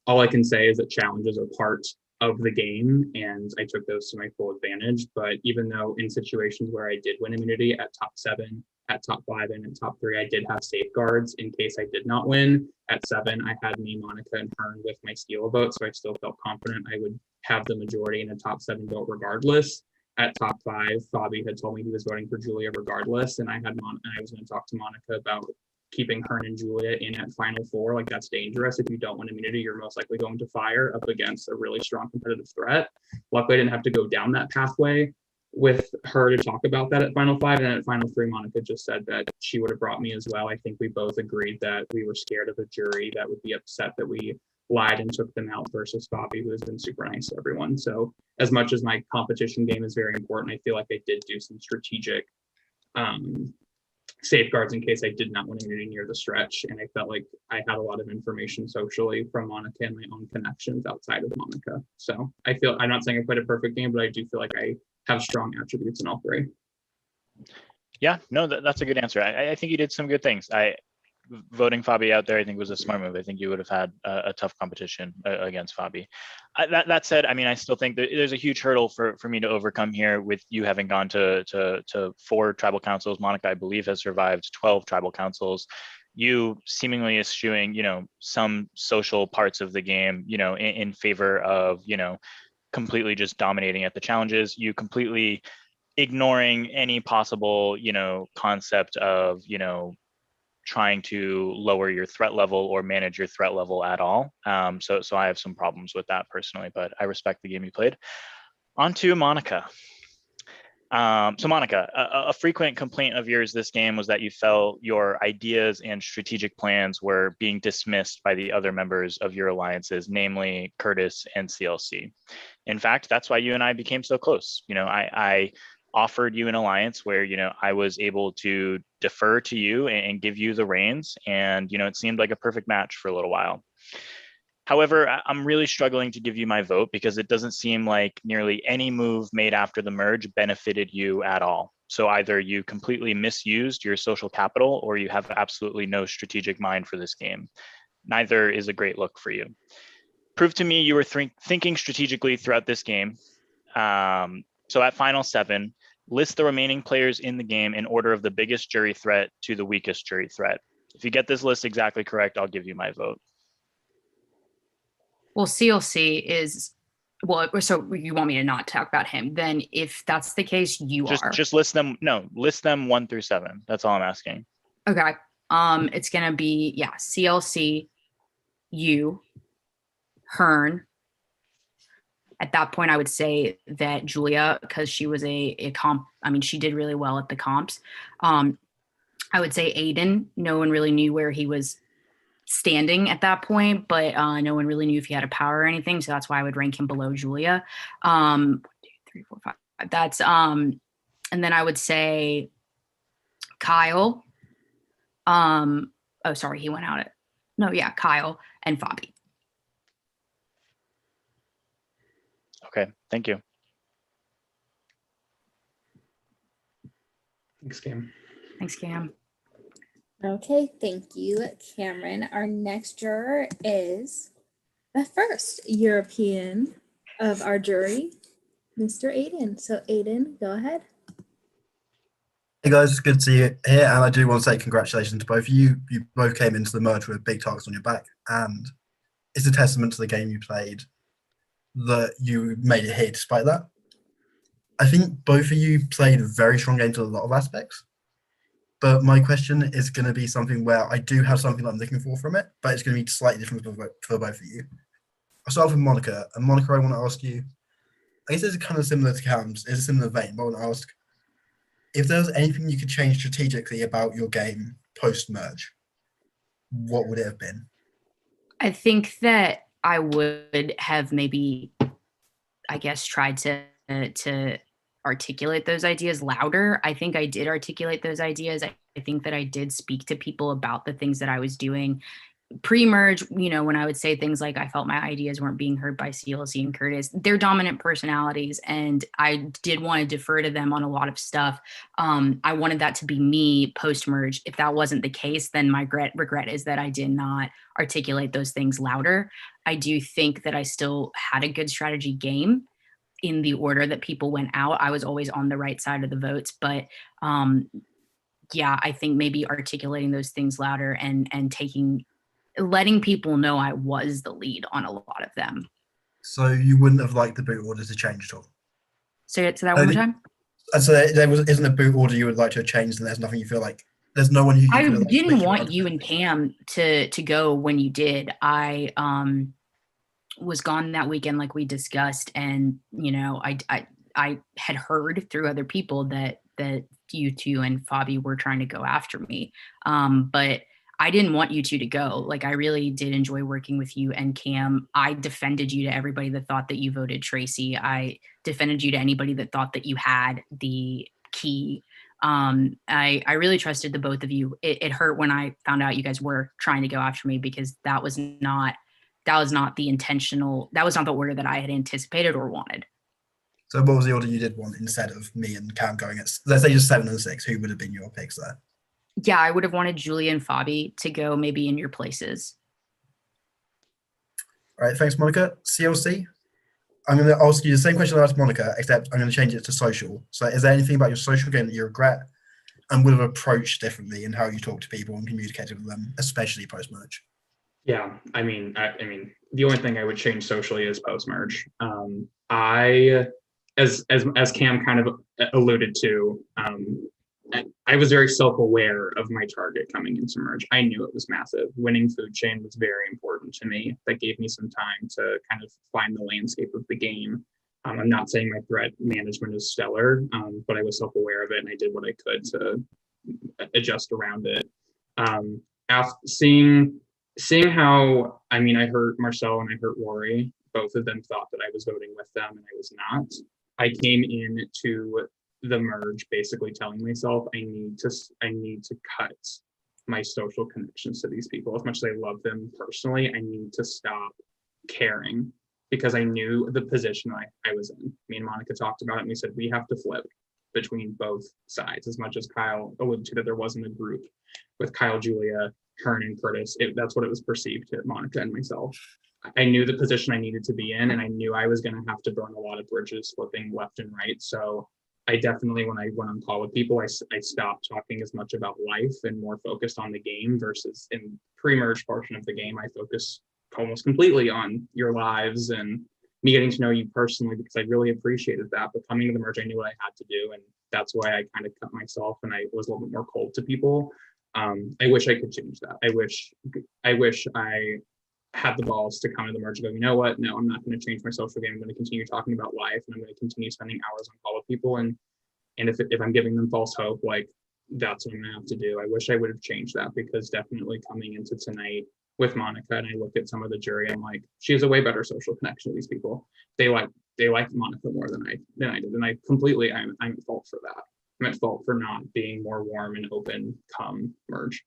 All I can say is that challenges are part of the game, and I took those to my full advantage. But even though in situations where I did win immunity at top 7, at top 5, and at top 3, I did have safeguards in case I did not win. At 7, I had me, Monica, and Hearn with my steal vote, so I still felt confident I would have the majority in a top 7 vote regardless. At top 5, Fabi had told me he was voting for Julia regardless, and I was going to talk to Monica about keeping Hearn and Julia in at final 4. Like, that's dangerous. If you don't win immunity, you're most likely going to fire up against a really strong competitive threat. Luckily, I didn't have to go down that pathway with her to talk about that at final 5. And then at final 3, Monica just said that she would have brought me as well. I think we both agreed that we were scared of a jury that would be upset that we lied and took them out versus Bobby, who has been super nice to everyone. So as much as my competition game is very important, I feel like I did do some strategic safeguards in case I did not win immunity near the stretch. And I felt like I had a lot of information socially from Monica and my own connections outside of Monica. So I'm not saying I played a perfect game, but I do feel like I have strong attributes in all 3. Yeah, no, that's a good answer. I think you did some good things. Voting Fabi out there, I think, was a smart move. I think you would have had a tough competition against Fabi. That said, I still think that there's a huge hurdle for me to overcome here with you having gone to 4 tribal councils. Monica, I believe, has survived 12 tribal councils. You seemingly eschewing, some social parts of the game, in favor of, completely just dominating at the challenges. You completely ignoring any possible, concept of, trying to lower your threat level or manage your threat level at all. So I have some problems with that personally, but I respect the game you played. On to Monica. So Monica, a frequent complaint of yours this game was that you felt your ideas and strategic plans were being dismissed by the other members of your alliances, namely Curtis and CLC. In fact, that's why you and I became so close. I offered you an alliance where, I was able to defer to you and give you the reins. And, it seemed like a perfect match for a little while. However, I'm really struggling to give you my vote because it doesn't seem like nearly any move made after the merge benefited you at all. So either you completely misused your social capital or you have absolutely no strategic mind for this game. Neither is a great look for you. Prove to me you were thinking strategically throughout this game. So at final 7, list the remaining players in the game in order of the biggest jury threat to the weakest jury threat. If you get this list exactly correct, I'll give you my vote. Well, CLC is, so you want me to not talk about him? Then if that's the case, just list them. No, list them 1 through 7. That's all I'm asking. Okay. It's going to be, CLC, you, Hearn. At that point, I would say that Julia, because she was a comp, she did really well at the comps. I would say Aiden, no one really knew where he was standing at that point, but no one really knew if he had a power or anything. So that's why I would rank him below Julia. 1, 2, 3, 4, 5. That's and then I would say Kyle. Oh, sorry, he went out at Kyle and Fabi. Okay, thank you. Thanks, Cam. Thanks, Cam. Okay, thank you, Cameron. Our next juror is the first European of our jury, Mr. Aiden. So Aiden, go ahead. Hey guys, it's good to see you here, and I do want to say congratulations to both of you. You both came into the merge with big targets on your back, and it's a testament to the game you played that you made it here despite that. I think both of you played very strong games in a lot of aspects, but my question is going to be something where I do have something that I'm looking for from it, but it's going to be slightly different for both of you. I'll start off with Monica, and Monica, I want to ask you, I guess it's kind of similar to Cam's, it's a similar vein, but I want to ask, if there was anything you could change strategically about your game post-merge, what would it have been? I think that I would have maybe, I guess, tried to articulate those ideas louder. I think I did articulate those ideas. I think that I did speak to people about the things that I was doing pre-merge, when I would say things like I felt my ideas weren't being heard by CLC and Curtis. They're dominant personalities, and I did want to defer to them on a lot of stuff. I wanted that to be me post-merge. If that wasn't the case, then my regret is that I did not articulate those things louder. I do think that I still had a good strategy game in the order that people went out. I was always on the right side of the votes, but I think maybe articulating those things louder and letting people know I was the lead on a lot of them. So you wouldn't have liked the boot order to change at all? Say that one more time. And so isn't a boot order you would like to have changed, and there's nothing you feel like, there's no one you I feel like didn't want you and Cam to go when you did. I was gone that weekend like we discussed, and I had heard through other people that you two and Fabi were trying to go after me. But I didn't want you two to go. Like, I really did enjoy working with you and Cam. I defended you to everybody that thought that you voted Tracy. I defended you to anybody that thought that you had the key. I really trusted the both of you. It hurt when I found out you guys were trying to go after me, because that was not the order that I had anticipated or wanted. So what was the order you did want instead of me and Cam going at, let's say, just 7 and 6? Who would have been your picks there? Yeah, I would have wanted Julia and Fabi to go maybe in your places. All right, thanks, Monica. CLC, I'm going to ask you the same question I asked Monica, except I'm going to change it to social. So is there anything about your social game that you regret and would have approached differently in how you talk to people and communicated with them, especially post-merge? Yeah, I mean, the only thing I would change socially is post-merge. As Cam kind of alluded to, I was very self-aware of my target coming into merge. I knew it was massive. Winning food chain was very important to me. That gave me some time to kind of find the landscape of the game. I'm not saying my threat management is stellar, but I was self-aware of it, and I did what I could to adjust around it. After seeing how, I hurt Marcel and I hurt Rory. Both of them thought that I was voting with them, and I was not. I came into the merge basically telling myself I need to cut my social connections to these people. As much as I love them personally, I need to stop caring, because I knew the position I was in. Me and Monica talked about it, and we said we have to flip between both sides. As much as Kyle alluded to that there wasn't a group with Kyle, Julia, Hearn, and Curtis, that's what it was perceived to Monica and myself. I knew the position I needed to be in, and I knew I was going to have to burn a lot of bridges flipping left and right. So I definitely, when I went on call with people, I stopped talking as much about life and more focused on the game, versus in pre-merge portion of the game, I focus almost completely on your lives and me getting to know you personally, because I really appreciated that. But coming to the merge, I knew what I had to do, and that's why I kind of cut myself and I was a little bit more cold to people. I wish I could change that. I wish I had the balls to come to the merge and go, you know what? No, I'm not going to change my social game. I'm going to continue talking about life, and I'm going to continue spending hours on call with people. And if I'm giving them false hope, like, that's what I'm going to have to do. I wish I would have changed that, because definitely coming into tonight, with Monica, and I look at some of the jury, I'm like, she has a way better social connection to these people. They like Monica more than I did, and I'm at fault for that. I'm at fault for not being more warm and open come merge.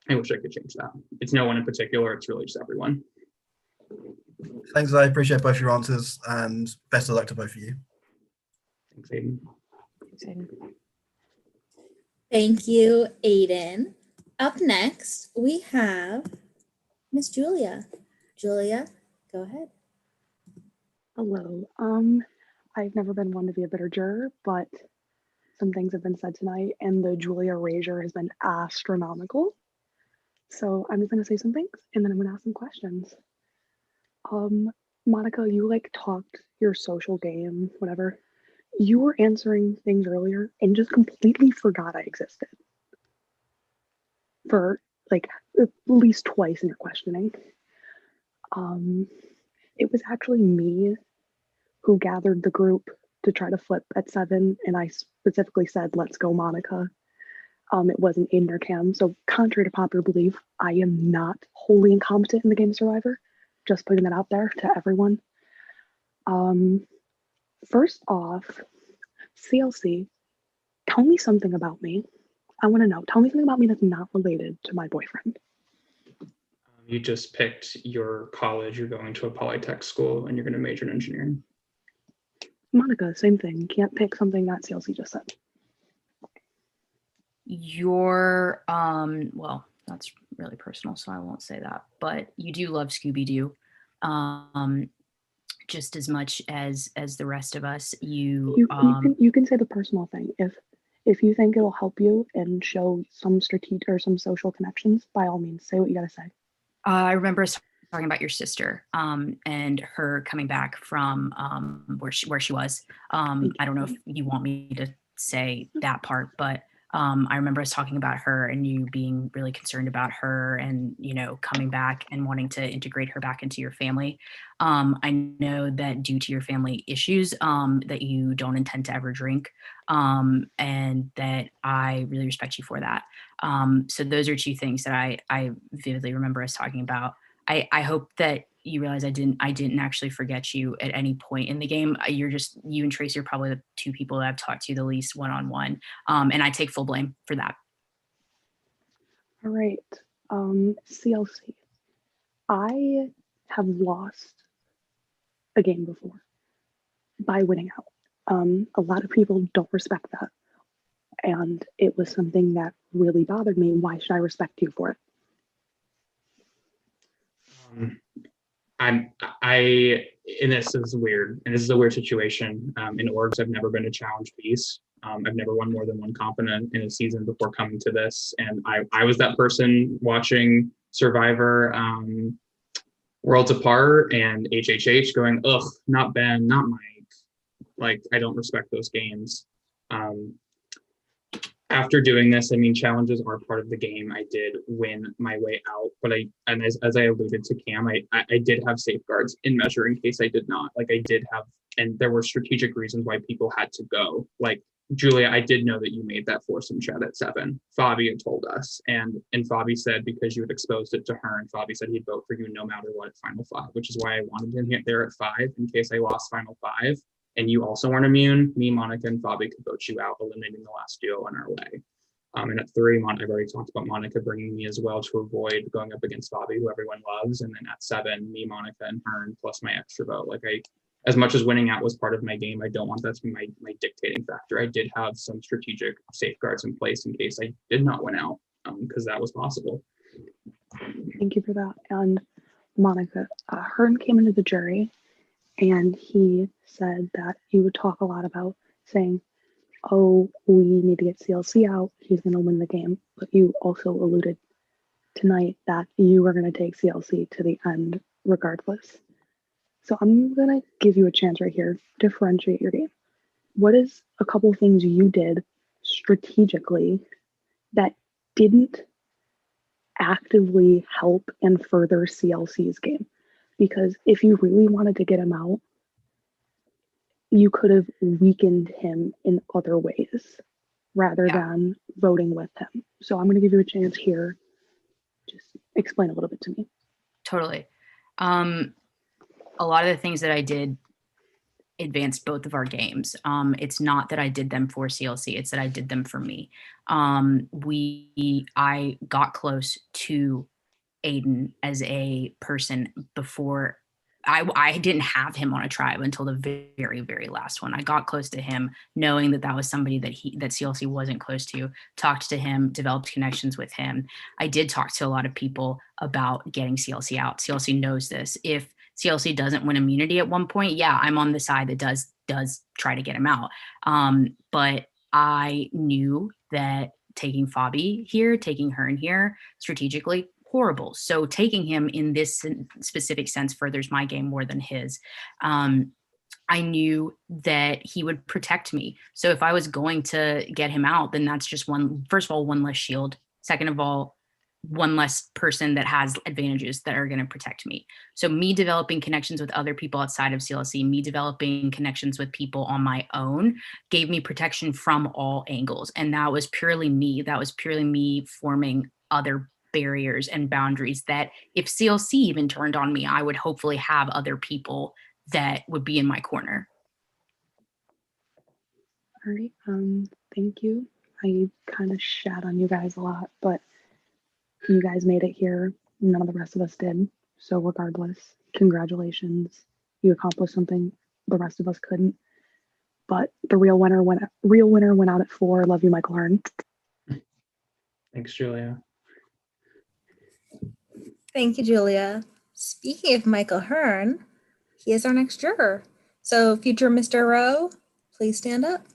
I wish I could change that. It's no one in particular, it's really just everyone. Thanks, I appreciate both your answers, and best of luck to both of you. Thanks, Aiden. Thank you, Aiden. Up next, we have Miss Julia. Julia, go ahead. Hello. I've never been one to be a bitter juror, but some things have been said tonight, and the Julia erasure has been astronomical. So I'm just gonna say some things, and then I'm gonna ask some questions. Monica, you like talked your social game, whatever. You were answering things earlier and just completely forgot I existed. For like at least twice in your questioning. It was actually me who gathered the group to try to flip at 7, and I specifically said, let's go, Monica. It wasn't Aiden or Cam, so contrary to popular belief, I am not wholly incompetent in the game of Survivor. Just putting that out there to everyone. First off, CLC, tell me something about me. I want to know. Tell me something about me that's not related to my boyfriend. You just picked your college, you're going to a polytech school, and you're going to major in engineering. Monica, same thing. You can't pick something that CLC just said. Well, that's really personal, so I won't say that, but you do love Scooby-Doo just as much as the rest of us. You can say the personal thing. If you think it'll help you and show some strategic or some social connections, by all means, say what you gotta say. I remember us talking about your sister and her coming back from where she was. I don't know if you want me to say that part, but I remember us talking about her and you being really concerned about her and, coming back and wanting to integrate her back into your family. I know that due to your family issues that you don't intend to ever drink and that I really respect you for that. So those are two things that I vividly remember us talking about. I hope that you realize I didn't actually forget you at any point in the game. You and Tracy are probably the two people that I've talked to the least one-on-one. And I take full blame for that. All right. CLC. I have lost a game before by winning out. A lot of people don't respect that. And it was something that really bothered me. Why should I respect you for it? And this is weird, and this is a weird situation. In orgs, I've never been a challenge piece. I've never won more than one component in a season before coming to this. And I was that person watching Survivor Worlds Apart and HHH going, ugh, not Ben, not Mike. Like, I don't respect those games. After doing this, challenges are part of the game. I did win my way out, but as I alluded to Cam, I did have safeguards in measure in case I did not. Like I did have, and there were strategic reasons why people had to go. Like Julia, I did know that you made that foursome chat at 7. Fabi had told us, and Fabi said because you had exposed it to her, and Fabi said he'd vote for you no matter what at Final 5, which is why I wanted him there at 5 in case I lost Final 5. And you also weren't immune. Me, Monica, and Fabi could vote you out, eliminating the last duo in our way. And at 3, I've already talked about Monica bringing me as well to avoid going up against Fabi, who everyone loves. And then at 7, me, Monica, and Hearn, plus my extra vote. Like as much as winning out was part of my game, I don't want that to be my dictating factor. I did have some strategic safeguards in place in case I did not win out, because that was possible. Thank you for that. And Monica, Hearn came into the jury. And he said that he would talk a lot about saying, oh, we need to get CLC out. He's going to win the game. But you also alluded tonight that you were going to take CLC to the end regardless. So I'm going to give you a chance right here. Differentiate your game. What is a couple of things you did strategically that didn't actively help and further CLC's game? Because if you really wanted to get him out, you could have weakened him in other ways rather than voting with him. So I'm going to give you a chance here just explain a little bit to me. Totally. A lot of the things that I did advanced both of our games. It's not that I did them for CLC, it's that I did them for me. I got close to Aiden as a person before. I didn't have him on a tribe until the very, very last one. I got close to him knowing that that was somebody that CLC wasn't close to, talked to him, developed connections with him. I did talk to a lot of people about getting CLC out. CLC knows this. If CLC doesn't win immunity at one point, yeah, I'm on the side that does try to get him out. But I knew that taking Fabi here, taking Hearn here strategically, horrible. So taking him in this specific sense furthers my game more than his. I knew that he would protect me. So if I was going to get him out, then that's just first of all, one less shield. Second of all, one less person that has advantages that are going to protect me. So me developing connections with other people outside of CLC, me developing connections with people on my own gave me protection from all angles. And that was purely me. That was purely me forming other barriers and boundaries that if CLC even turned on me, I would hopefully have other people that would be in my corner. All right. Thank you. I kind of shat on you guys a lot, but you guys made it here. None of the rest of us did. So regardless, congratulations. You accomplished something the rest of us couldn't. But the real winner went out at 4. Love you, Michael Hearn. Thanks, Julia. Thank you, Julia. Speaking of Michael Hearn, he is our next juror. So future Mr. Rowe, please stand up.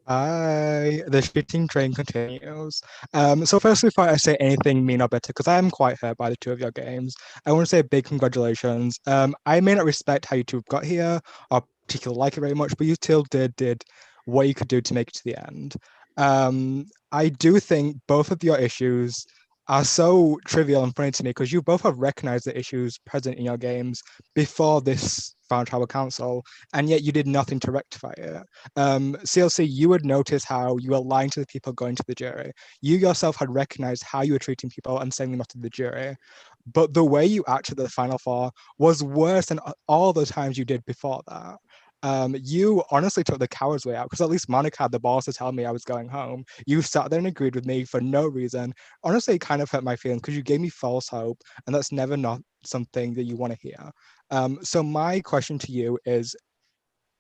Hi, the shooting train continues. So firstly, before I say anything mean or better, because I am quite hurt by the two of your games, I want to say a big congratulations. I may not respect how you two got here or particularly like it very much, but you still did what you could do to make it to the end. I do think both of your issues are so trivial and funny to me because you both have recognized the issues present in your games before this Final Tribal Council, and yet you did nothing to rectify it. CLC, you would notice how you were lying to the people going to the jury. You yourself had recognized how you were treating people and sending them off to the jury. But the way you acted at the Final Four was worse than all the times you did before that. You honestly took the coward's way out because at least Monica had the balls to tell me I was going home. You sat there and agreed with me for no reason. Honestly, it kind of hurt my feelings because you gave me false hope, and that's never not something that you want to hear. So my question to you is,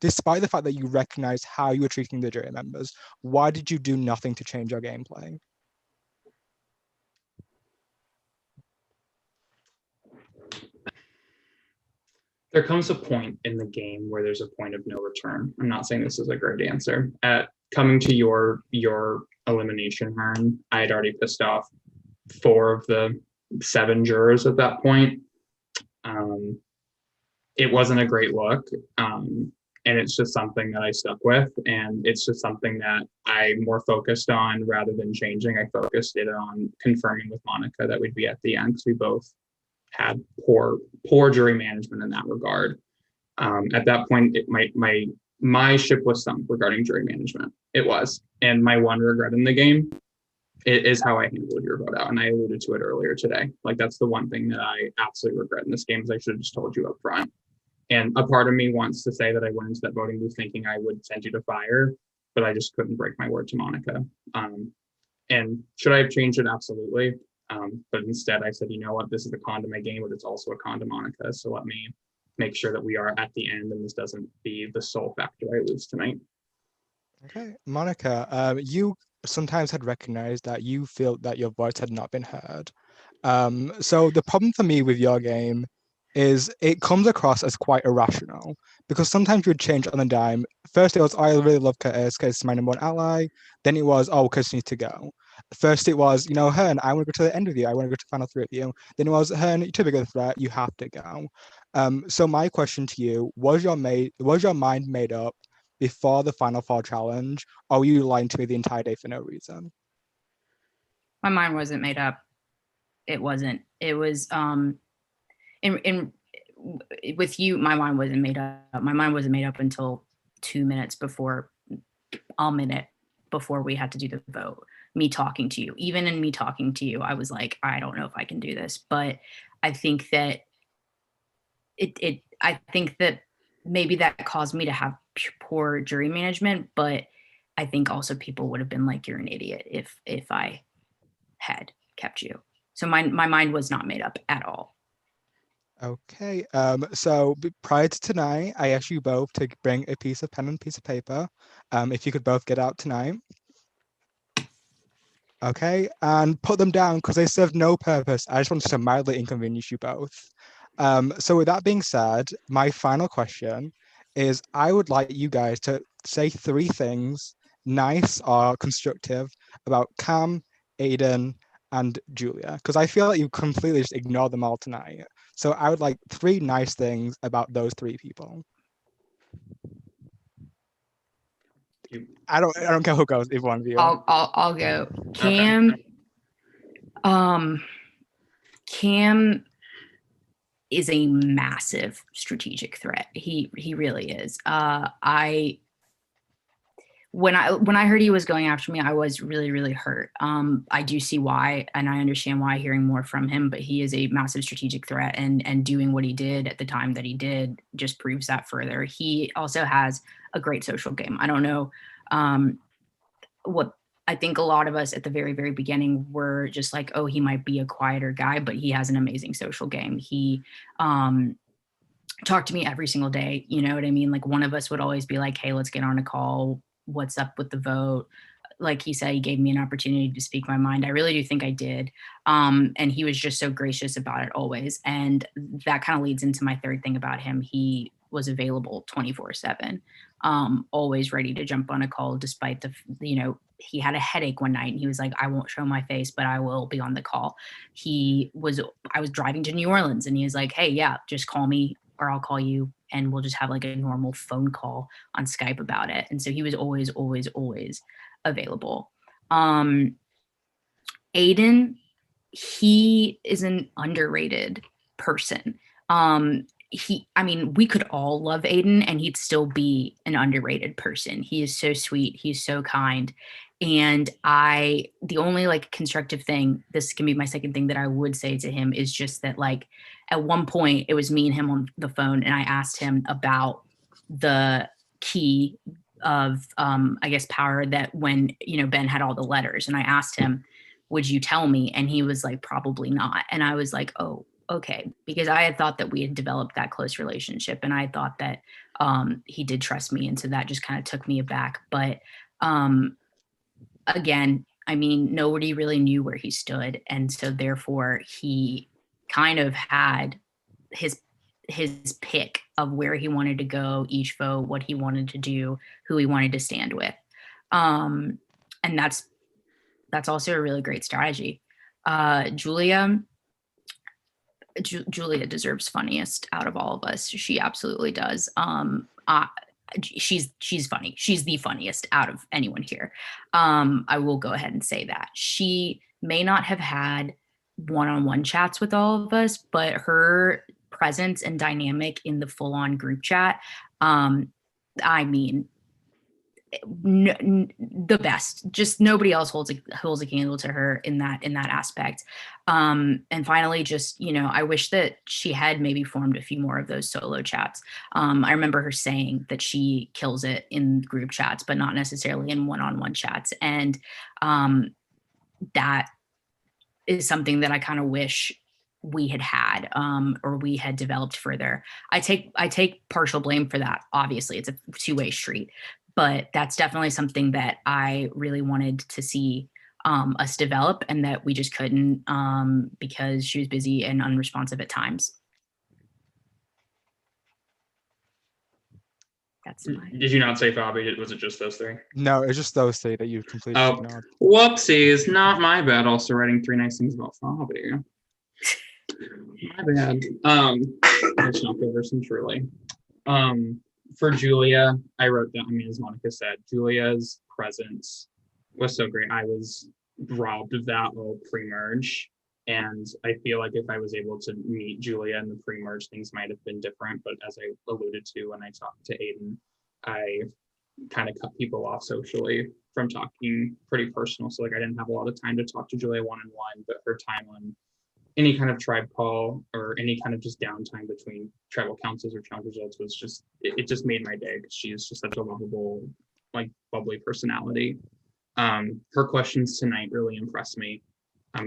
despite the fact that you recognize how you were treating the jury members, why did you do nothing to change your gameplay? There comes a point in the game where there's a point of no return. I'm not saying this is a great answer. Coming to your elimination, Hearn, I had already pissed off 4 of the 7 jurors at that point. It wasn't a great look. And it's just something that I stuck with. And it's just something that I more focused on rather than changing. I focused it on confirming with Monica that we'd be at the end because we both had poor jury management in that regard. At that point, my ship was sunk regarding jury management. It was. And my one regret in the game is how I handled your vote out. And I alluded to it earlier today. Like, that's the one thing that I absolutely regret in this game is I should have just told you up front. And a part of me wants to say that I went into that voting booth thinking I would send you to fire, but I just couldn't break my word to Monica. And should I have changed it? Absolutely. But instead I said, you know what, this is a con to my game, but it's also a con to Monica. So let me make sure that we are at the end and this doesn't be the sole factor I lose tonight. Okay, Monica, you sometimes had recognized that you feel that your voice had not been heard. So the problem for me with your game is it comes across as quite irrational because sometimes you would change on a dime. First it was, I really love Curtis because he's my #1 ally. Then it was, oh, Curtis needs to go. First it was, you know, Hearn, I want to go to the end with you. I want to go to Final 3 with you. Then it was, Hearn, you're too big of a threat. You have to go. So my question to you, was your mind made up before the Final 4 challenge, or were you lying to me the entire day for no reason? My mind wasn't made up. It wasn't. It was with you, my mind wasn't made up. My mind wasn't made up until 2 minutes before, a minute before we had to do the vote. me talking to you. Even in me talking to you, I was like, I don't know if I can do this. But I think that I think that maybe that caused me to have poor jury management, but I think also people would have been like, you're an idiot if I had kept you. So my mind was not made up at all. Okay. So prior to tonight, I asked you both to bring a piece of pen and piece of paper. If you could both get out tonight. Okay, and put them down because they serve no purpose. I just wanted to mildly inconvenience you both. So with that being said, my final question is I would like you guys to say 3 things, nice or constructive, about Cam, Aiden, and Julia, because I feel like you completely just ignored them all tonight. So I would like 3 nice things about those 3 people. I don't care who goes, if one of you. I'll go. Cam. Okay. Cam is a massive strategic threat. He really is. When I heard he was going after me, I was really, really hurt. I do see why, and I understand why hearing more from him, but he is a massive strategic threat, and doing what he did at the time that he did just proves that further. He also has a great social game. I don't know what I think a lot of us at the very, very beginning were just like, oh, he might be a quieter guy, but he has an amazing social game. He talked to me every single day. You know what I mean? Like one of us would always be like, hey, let's get on a call. What's up with the vote? Like he said, he gave me an opportunity to speak my mind. I really do think I did. And he was just so gracious about it always. And that kind of leads into my third thing about him. He was available 24/7, always ready to jump on a call despite he had a headache one night and he was like, I won't show my face, but I will be on the call. I was driving to New Orleans and he was like, hey, yeah, just call me or I'll call you and we'll just have like a normal phone call on Skype about it. And so he was always, always, always available. Aiden, he is an underrated person. We could all love Aiden and he'd still be an underrated person. He is so sweet. He's so kind. And the only like constructive thing, this can be my second thing that I would say to him is just that like at one point it was me and him on the phone and I asked him about the key of, I guess, power that when, Ben had all the letters and I asked him, would you tell me? And he was like, probably not. And I was like, oh, okay. Because I had thought that we had developed that close relationship and I thought that he did trust me. And so that just kind of took me aback. But again, nobody really knew where he stood. And so therefore he kind of had his pick of where he wanted to go, each vote, what he wanted to do, who he wanted to stand with. And that's also a really great strategy. Julia deserves funniest out of all of us. She absolutely does. She's funny. She's the funniest out of anyone here. I will go ahead and say that. She may not have had one-on-one chats with all of us, but her presence and dynamic in the full-on group chat, the best. Just nobody else holds a candle to her in that aspect. And finally, just I wish that she had maybe formed a few more of those solo chats. I remember her saying that she kills it in group chats, but not necessarily in one-on-one chats. And that is something that I kind of wish we had or we had developed further. I take partial blame for that. Obviously, it's a two-way street. But that's definitely something that I really wanted to see us develop and that we just couldn't because she was busy and unresponsive at times. Did you not say Fabi? Was it just those 3? No, it's just those 3 that you completely ignored. Whoopsies, not my bad. Also writing 3 nice things about Fabi. My bad. It's not over since really. For Julia, I wrote down, as Monica said, Julia's presence was so great. I was robbed of that little pre-merge. And I feel like if I was able to meet Julia in the pre-merge, things might have been different. But as I alluded to when I talked to Aiden, I kind of cut people off socially from talking pretty personal. So like I didn't have a lot of time to talk to Julia one-on-one, but her time on any kind of tribe call or any kind of just downtime between tribal councils or challenge results was just, it just made my day, because she's just such a lovable, like bubbly personality. Her questions tonight really impressed me.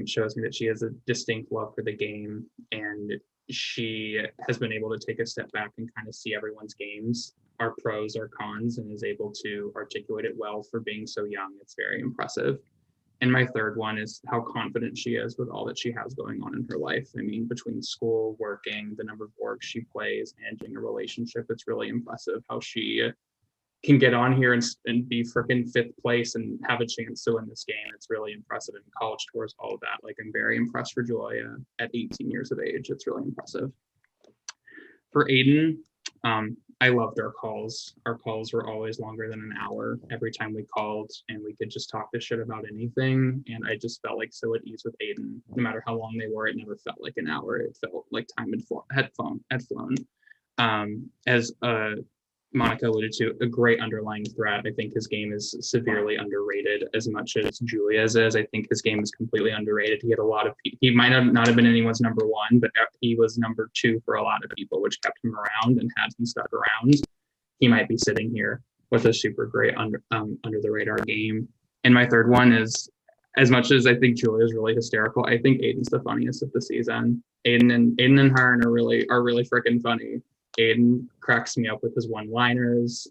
Shows me that she has a distinct love for the game, and she has been able to take a step back and kind of see everyone's games, our pros, our cons, and is able to articulate it well for being so young. It's very impressive. And my third one is how confident she is with all that she has going on in her life. I mean, between school, working, the number of orgs she plays, managing a relationship, it's really impressive how she can get on here and be freaking 5th place and have a chance to win this game. It's really impressive. In college tours, all of that. Like, I'm very impressed for Julia at 18 years of age. It's really impressive. For Aiden, I loved our calls. Our calls were always longer than an hour every time we called, and we could just talk this shit about anything. And I just felt like so at ease with Aiden. No matter how long they were, it never felt like an hour. It felt like time had flown. As Monica alluded to, a great underlying threat. I think his game is severely underrated as much as Julia's is. I think his game is completely underrated. He had a lot of, he might not have been anyone's number one, but he was number 2 for a lot of people, which kept him around and had him stuck around. He might be sitting here with a super great under the radar game. And my third one is, as much as I think Julia is really hysterical, I think Aiden's the funniest of the season. Aiden and Hearn are really freaking funny. Aiden cracks me up with his one-liners,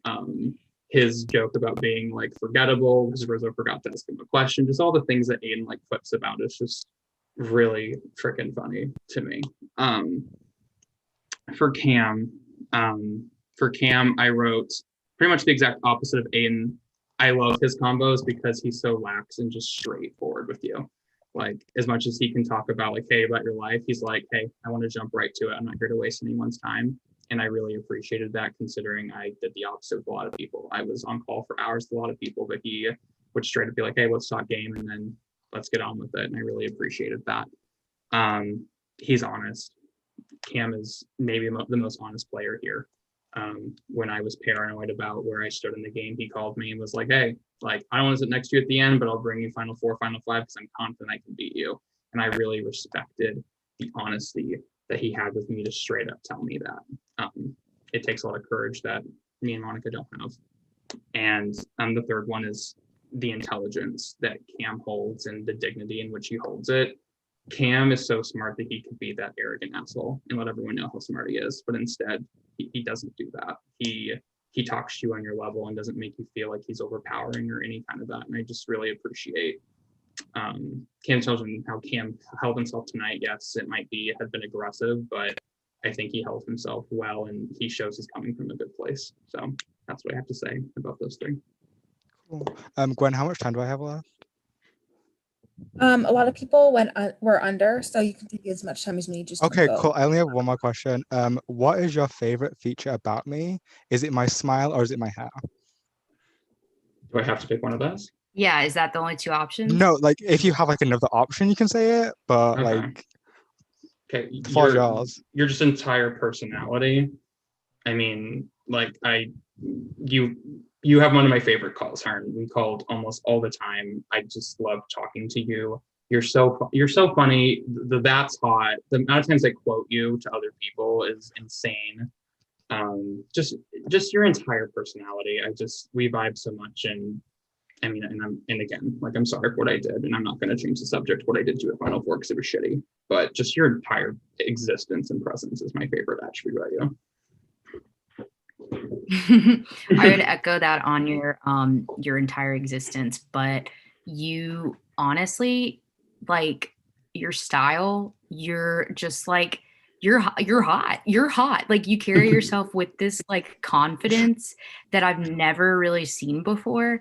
his joke about being like forgettable because Rizzo forgot to ask him a question. Just all the things that Aiden like quips about is just really freaking funny to me. For Cam, I wrote pretty much the exact opposite of Aiden. I love his combos because he's so lax and just straightforward with you. Like, as much as he can talk about like, hey, about your life, he's like, hey, I want to jump right to it. I'm not here to waste anyone's time. And I really appreciated that, considering I did the opposite with a lot of people. I was on call for hours with a lot of people, but he would straight up be like, hey, let's talk game and then let's get on with it. And I really appreciated that. He's honest. Cam is maybe the most honest player here. When I was paranoid about where I stood in the game, he called me and was like, hey, like, I don't want to sit next to you at the end, but I'll bring you Final 4, Final 5 because I'm confident I can beat you. And I really respected the honesty that he had with me to straight up tell me that. It takes a lot of courage that me and Monica don't have. And the third one is the intelligence that Cam holds and the dignity in which he holds it. Cam is so smart that he could be that arrogant asshole and let everyone know how smart he is, but instead he doesn't do that. He talks to you on your level and doesn't make you feel like he's overpowering or any kind of that. And I just really appreciate Cam tells him how Cam held himself tonight. Yes, it might have been aggressive, but I think he held himself well and he shows he's coming from a good place. So that's what I have to say about those 3. Cool. Gwen, how much time do I have left? A lot of people were under, so you can take as much time as you need. Just Okay, go. cool. I only have one more question. What is your favorite feature about me? Is it my smile or is it my hair? Do I have to pick one of those? Yeah, is that the only 2 options? No, like if you have like another option, you can say it, but Okay. like, Okay, the floor is yours. your just entire personality. I mean, like you have one of my favorite calls, Harn. We called almost all the time. I just love talking to you. You're so funny. That's hot. The amount of times I quote you to other people is insane. Just your entire personality. We vibe so much, and I mean, and again, like, I'm sorry for what I did, and I'm not going to change the subject. What I did to you at Final 4 because it was shitty. But just your entire existence and presence is my favorite attribute about you. I would echo that on your entire existence, but you honestly, like, your style, you're just like, you're hot. Like, you carry yourself with this like confidence that I've never really seen before.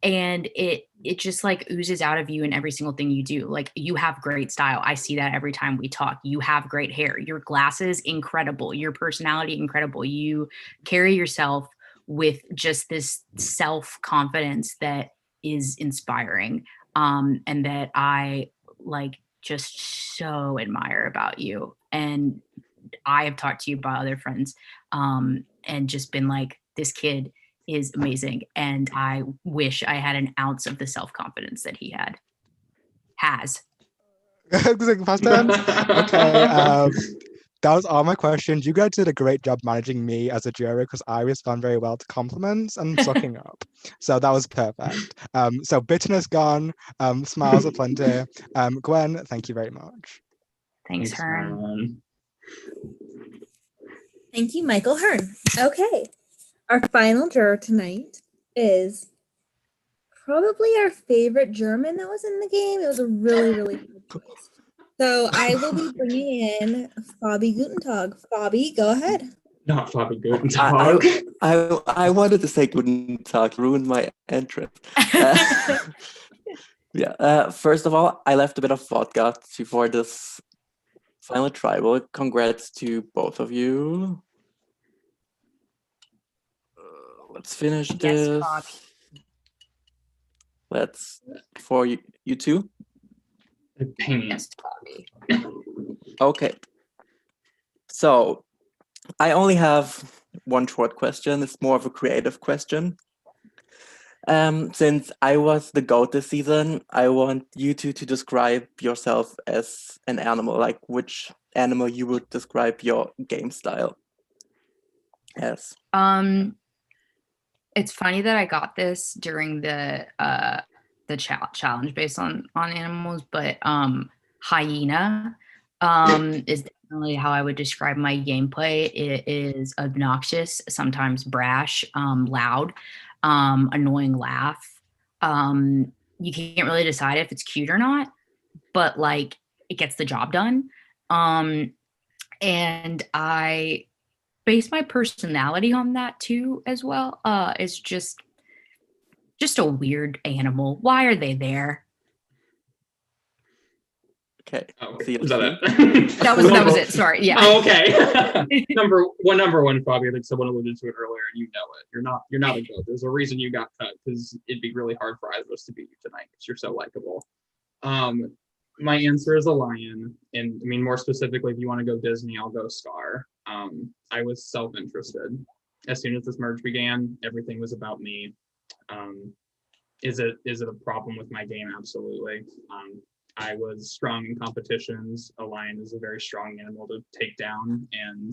And it just like oozes out of you in every single thing you do. Like, you have great style. I see that every time we talk. You have great hair. Your glasses, incredible. Your personality, incredible. You carry yourself with just this self-confidence that is inspiring, and that I like just so admire about you. And I have talked to you about other friends, and just been like, this kid is amazing. And I wish I had an ounce of the self-confidence that he has. Past tense? Okay. That was all my questions. You guys did a great job managing me as a juror because I respond very well to compliments and sucking up. So that was perfect. So bitterness gone, smiles aplenty. Gwen, thank you very much. Thanks, Hearn. Thank you, Michael Hearn. Okay. Our final juror tonight is probably our favorite German that was in the game. It was a really, really good choice. So I will be bringing in Fabi Gutentag. Fabi, go ahead. Not Fabi Gutentag. I wanted to say Guten Tag, ruined my entrance. First of all, I left a bit of vodka before this final tribal. Congrats to both of you. Let's finish this. Let's for you two. Yes, Bobby. Okay. So I only have one short question. It's more of a creative question. Since I was the GOAT this season, I want you two to describe yourself as an animal, like which animal you would describe your game style as. It's funny that I got this during the challenge based on animals, but hyena is definitely how I would describe my gameplay. It is obnoxious, sometimes brash, loud, annoying laugh. You can't really decide if it's cute or not, but like it gets the job done. And I base my personality on that too as well. It's just a weird animal. Why are they there? Okay. Oh, is that it? that was it. Sorry. Yeah. Oh, okay. number one, Fabi. I think someone alluded to it earlier, and you know it. You're not a GOAT. There's a reason you got cut, because it'd be really hard for either of us to beat you tonight because you're so likable. My answer is a lion, and I mean more specifically, if you want to go Disney, I'll go Scar. I was self-interested. As soon as this merge began, everything was about me. Is it a problem with my game? Absolutely. I was strong in competitions. A lion is a very strong animal to take down, and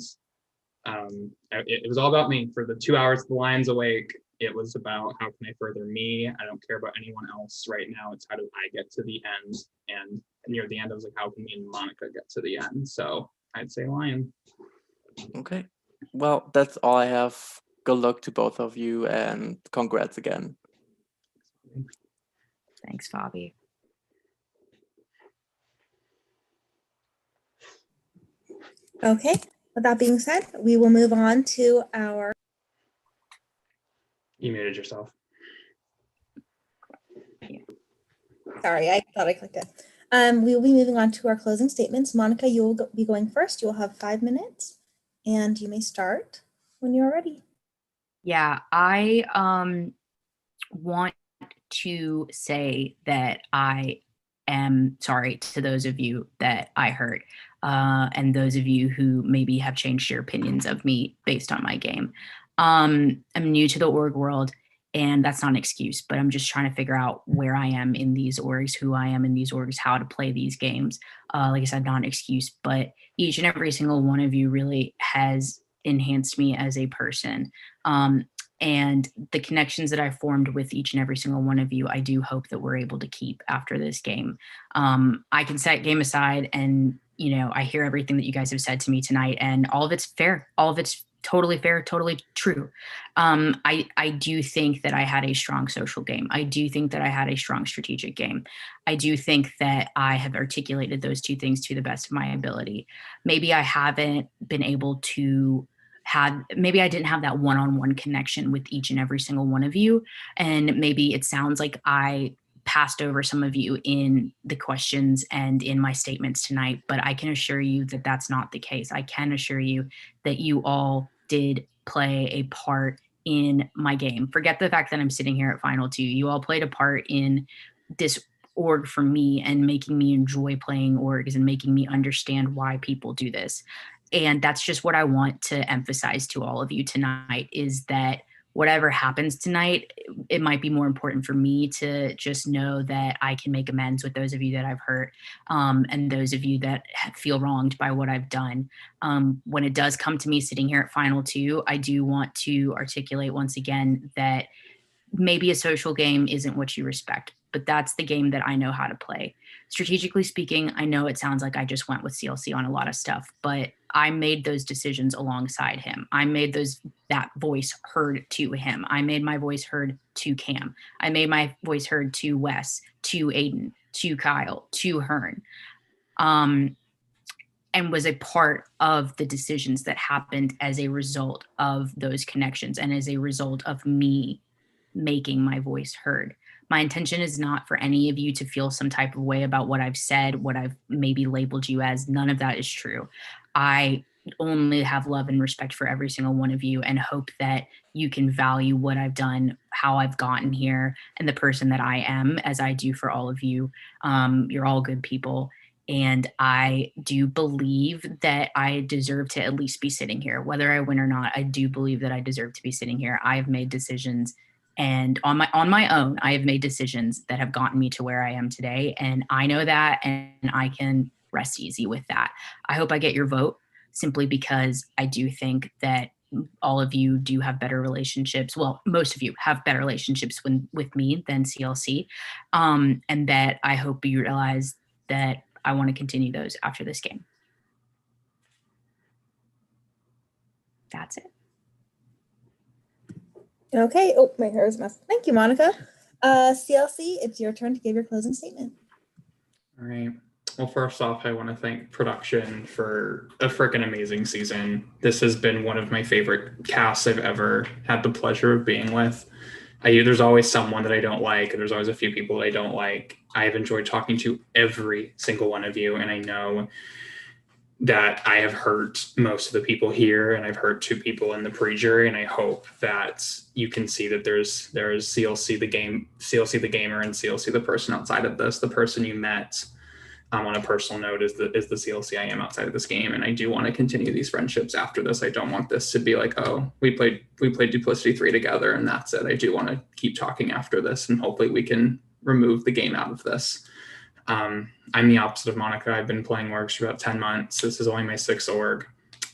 it was all about me. For the 2 hours the lion's awake, it was about how can I further me. I don't care about anyone else right now. It's how do I get to the end, and near the end I was like, how can me and Monica get to the end? So I'd say lion. Okay, well, that's all I have. Good luck to both of you, and congrats again. Thanks, Fabi. Okay, with that being said, we will move on to our... You muted yourself. Sorry, I thought I clicked it. We will be moving on to our closing statements. Monica, you will be going first. You will have 5 minutes, and you may start when you're ready. Yeah, I want to say that I am sorry to those of you that I hurt, and those of you who maybe have changed your opinions of me based on my game. I'm new to the org world, and that's not an excuse, but I'm just trying to figure out where I am in these orgs, who I am in these orgs, how to play these games. Like I said, not an excuse, but each and every single one of you really has enhanced me as a person. And the connections that I formed with each and every single one of you, I do hope that we're able to keep after this game. I can set game aside, and I hear everything that you guys have said to me tonight, and all of it's fair. All of it's totally fair, totally true. I do think that I had a strong social game. I do think that I had a strong strategic game. I do think that I have articulated those two things to the best of my ability. Maybe I haven't been able to maybe I didn't have that one-on-one connection with each and every single one of you. And maybe it sounds like I passed over some of you in the questions and in my statements tonight, but I can assure you that that's not the case. I can assure you that you all did play a part in my game. Forget the fact that I'm sitting here at Final 2. You all played a part in this org for me and making me enjoy playing orgs and making me understand why people do this. And that's just what I want to emphasize to all of you tonight, is that whatever happens tonight, it might be more important for me to just know that I can make amends with those of you that I've hurt, and those of you that feel wronged by what I've done. When it does come to me sitting here at Final Two, I do want to articulate once again that maybe a social game isn't what you respect, but that's the game that I know how to play. Strategically speaking, I know it sounds like I just went with CLC on a lot of stuff, but I made those decisions alongside him. I made that voice heard to him. I made my voice heard to Cam. I made my voice heard to Wes, to Aiden, to Kyle, to Hearn. And was a part of the decisions that happened as a result of those connections and as a result of me making my voice heard. My intention is not for any of you to feel some type of way about what I've said, what I've maybe labeled you as. None of that is true. I only have love and respect for every single one of you and hope that you can value what I've done, how I've gotten here, and the person that I am, as I do for all of you. You're all good people. And I do believe that I deserve to at least be sitting here. Whether I win or not, I do believe that I deserve to be sitting here. I have made decisions, and on my own, I have made decisions that have gotten me to where I am today. And I know that, and I can rest easy with that. I hope I get your vote, simply because I do think that all of you do have better relationships. Well, most of you have better relationships with me than CLC. And that I hope you realize that I want to continue those after this game. That's it. Okay. Oh, my hair is messed. Thank you, Monica. CLC, it's your turn to give your closing statement. All right. Well, first off, I want to thank production for a freaking amazing season. This has been one of my favorite casts I've ever had the pleasure of being with. There's always someone that I don't like, and there's always a few people that I don't like. I've enjoyed talking to every single one of you, and I know that I have hurt most of the people here, and I've hurt 2 people in the pre-jury, and I hope that you can see that there's CLC the gamer, and CLC the person outside of this. The person you met on a personal note is the CLC I am outside of this game, and I do want to continue these friendships after this. I don't want this to be like, oh, we played Duplicity 3 together and that's it. I do want to keep talking after this, and hopefully we can remove the game out of this. I'm the opposite of Monica. I've been playing orgs for about 10 months. This is only my 6th org.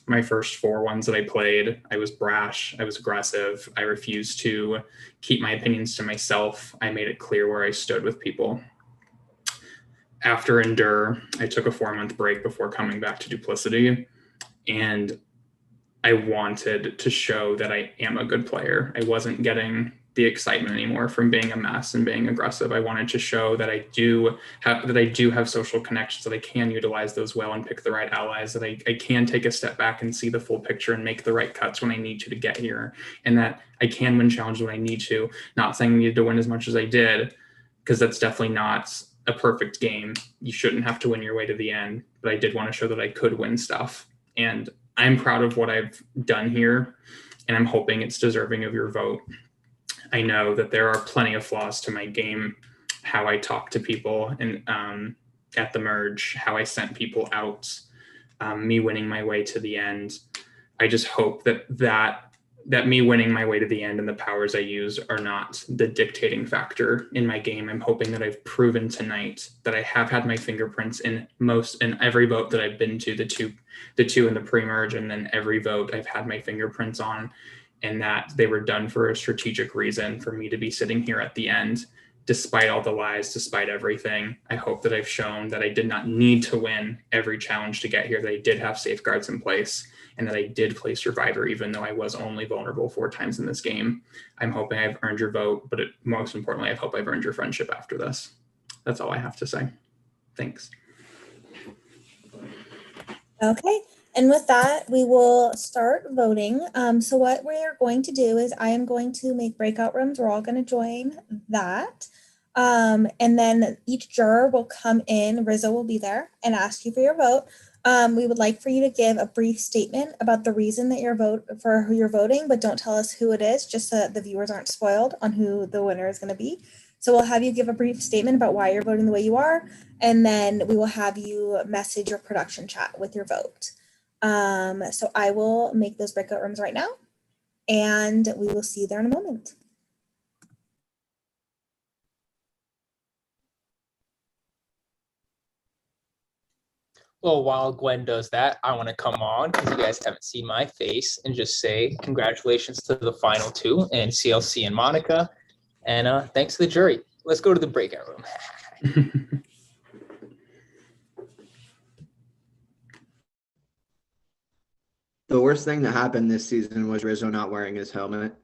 My first 4 ones that I played, I was brash, I was aggressive, I refused to keep my opinions to myself. I made it clear where I stood with people. After Endure, I took a 4-month break before coming back to Duplicity, and I wanted to show that I am a good player. I wasn't getting the excitement anymore from being a mess and being aggressive. I wanted to show that I do have social connections, that I can utilize those well and pick the right allies, that I can take a step back and see the full picture and make the right cuts when I need to get here, and that I can win challenges when I need to. Not saying I needed to win as much as I did, because that's definitely not a perfect game. You shouldn't have to win your way to the end, but I did want to show that I could win stuff. And I'm proud of what I've done here, and I'm hoping it's deserving of your vote. I know that there are plenty of flaws to my game, how I talk to people and at the merge, how I sent people out, me winning my way to the end. I just hope that me winning my way to the end and the powers I use are not the dictating factor in my game. I'm hoping that I've proven tonight that I have had my fingerprints in every vote that I've been to, the two in the pre-merge, and then every vote I've had my fingerprints on, and that they were done for a strategic reason for me to be sitting here at the end, despite all the lies, despite everything. I hope that I've shown that I did not need to win every challenge to get here, that I did have safeguards in place, and that I did play Survivor, even though I was only vulnerable 4 times in this game. I'm hoping I've earned your vote, but most importantly, I hope I've earned your friendship after this. That's all I have to say. Thanks. Okay, and with that, we will start voting. So what we are going to do is I am going to make breakout rooms. We're all going to join that. And then each juror will come in, Rizzo will be there, and ask you for your vote. We would like for you to give a brief statement about the reason that for who you're voting, but don't tell us who it is, just so that the viewers aren't spoiled on who the winner is going to be. So we'll have you give a brief statement about why you're voting the way you are, and then we will have you message your production chat with your vote. So I will make those breakout rooms right now. and we will see you there in a moment. Well, while Gwen does that, I want to come on because you guys haven't seen my face and just say congratulations to the final two and CLC and Monica. And thanks to the jury. Let's go to the breakout room. The worst thing that happened this season was Rizzo not wearing his helmet.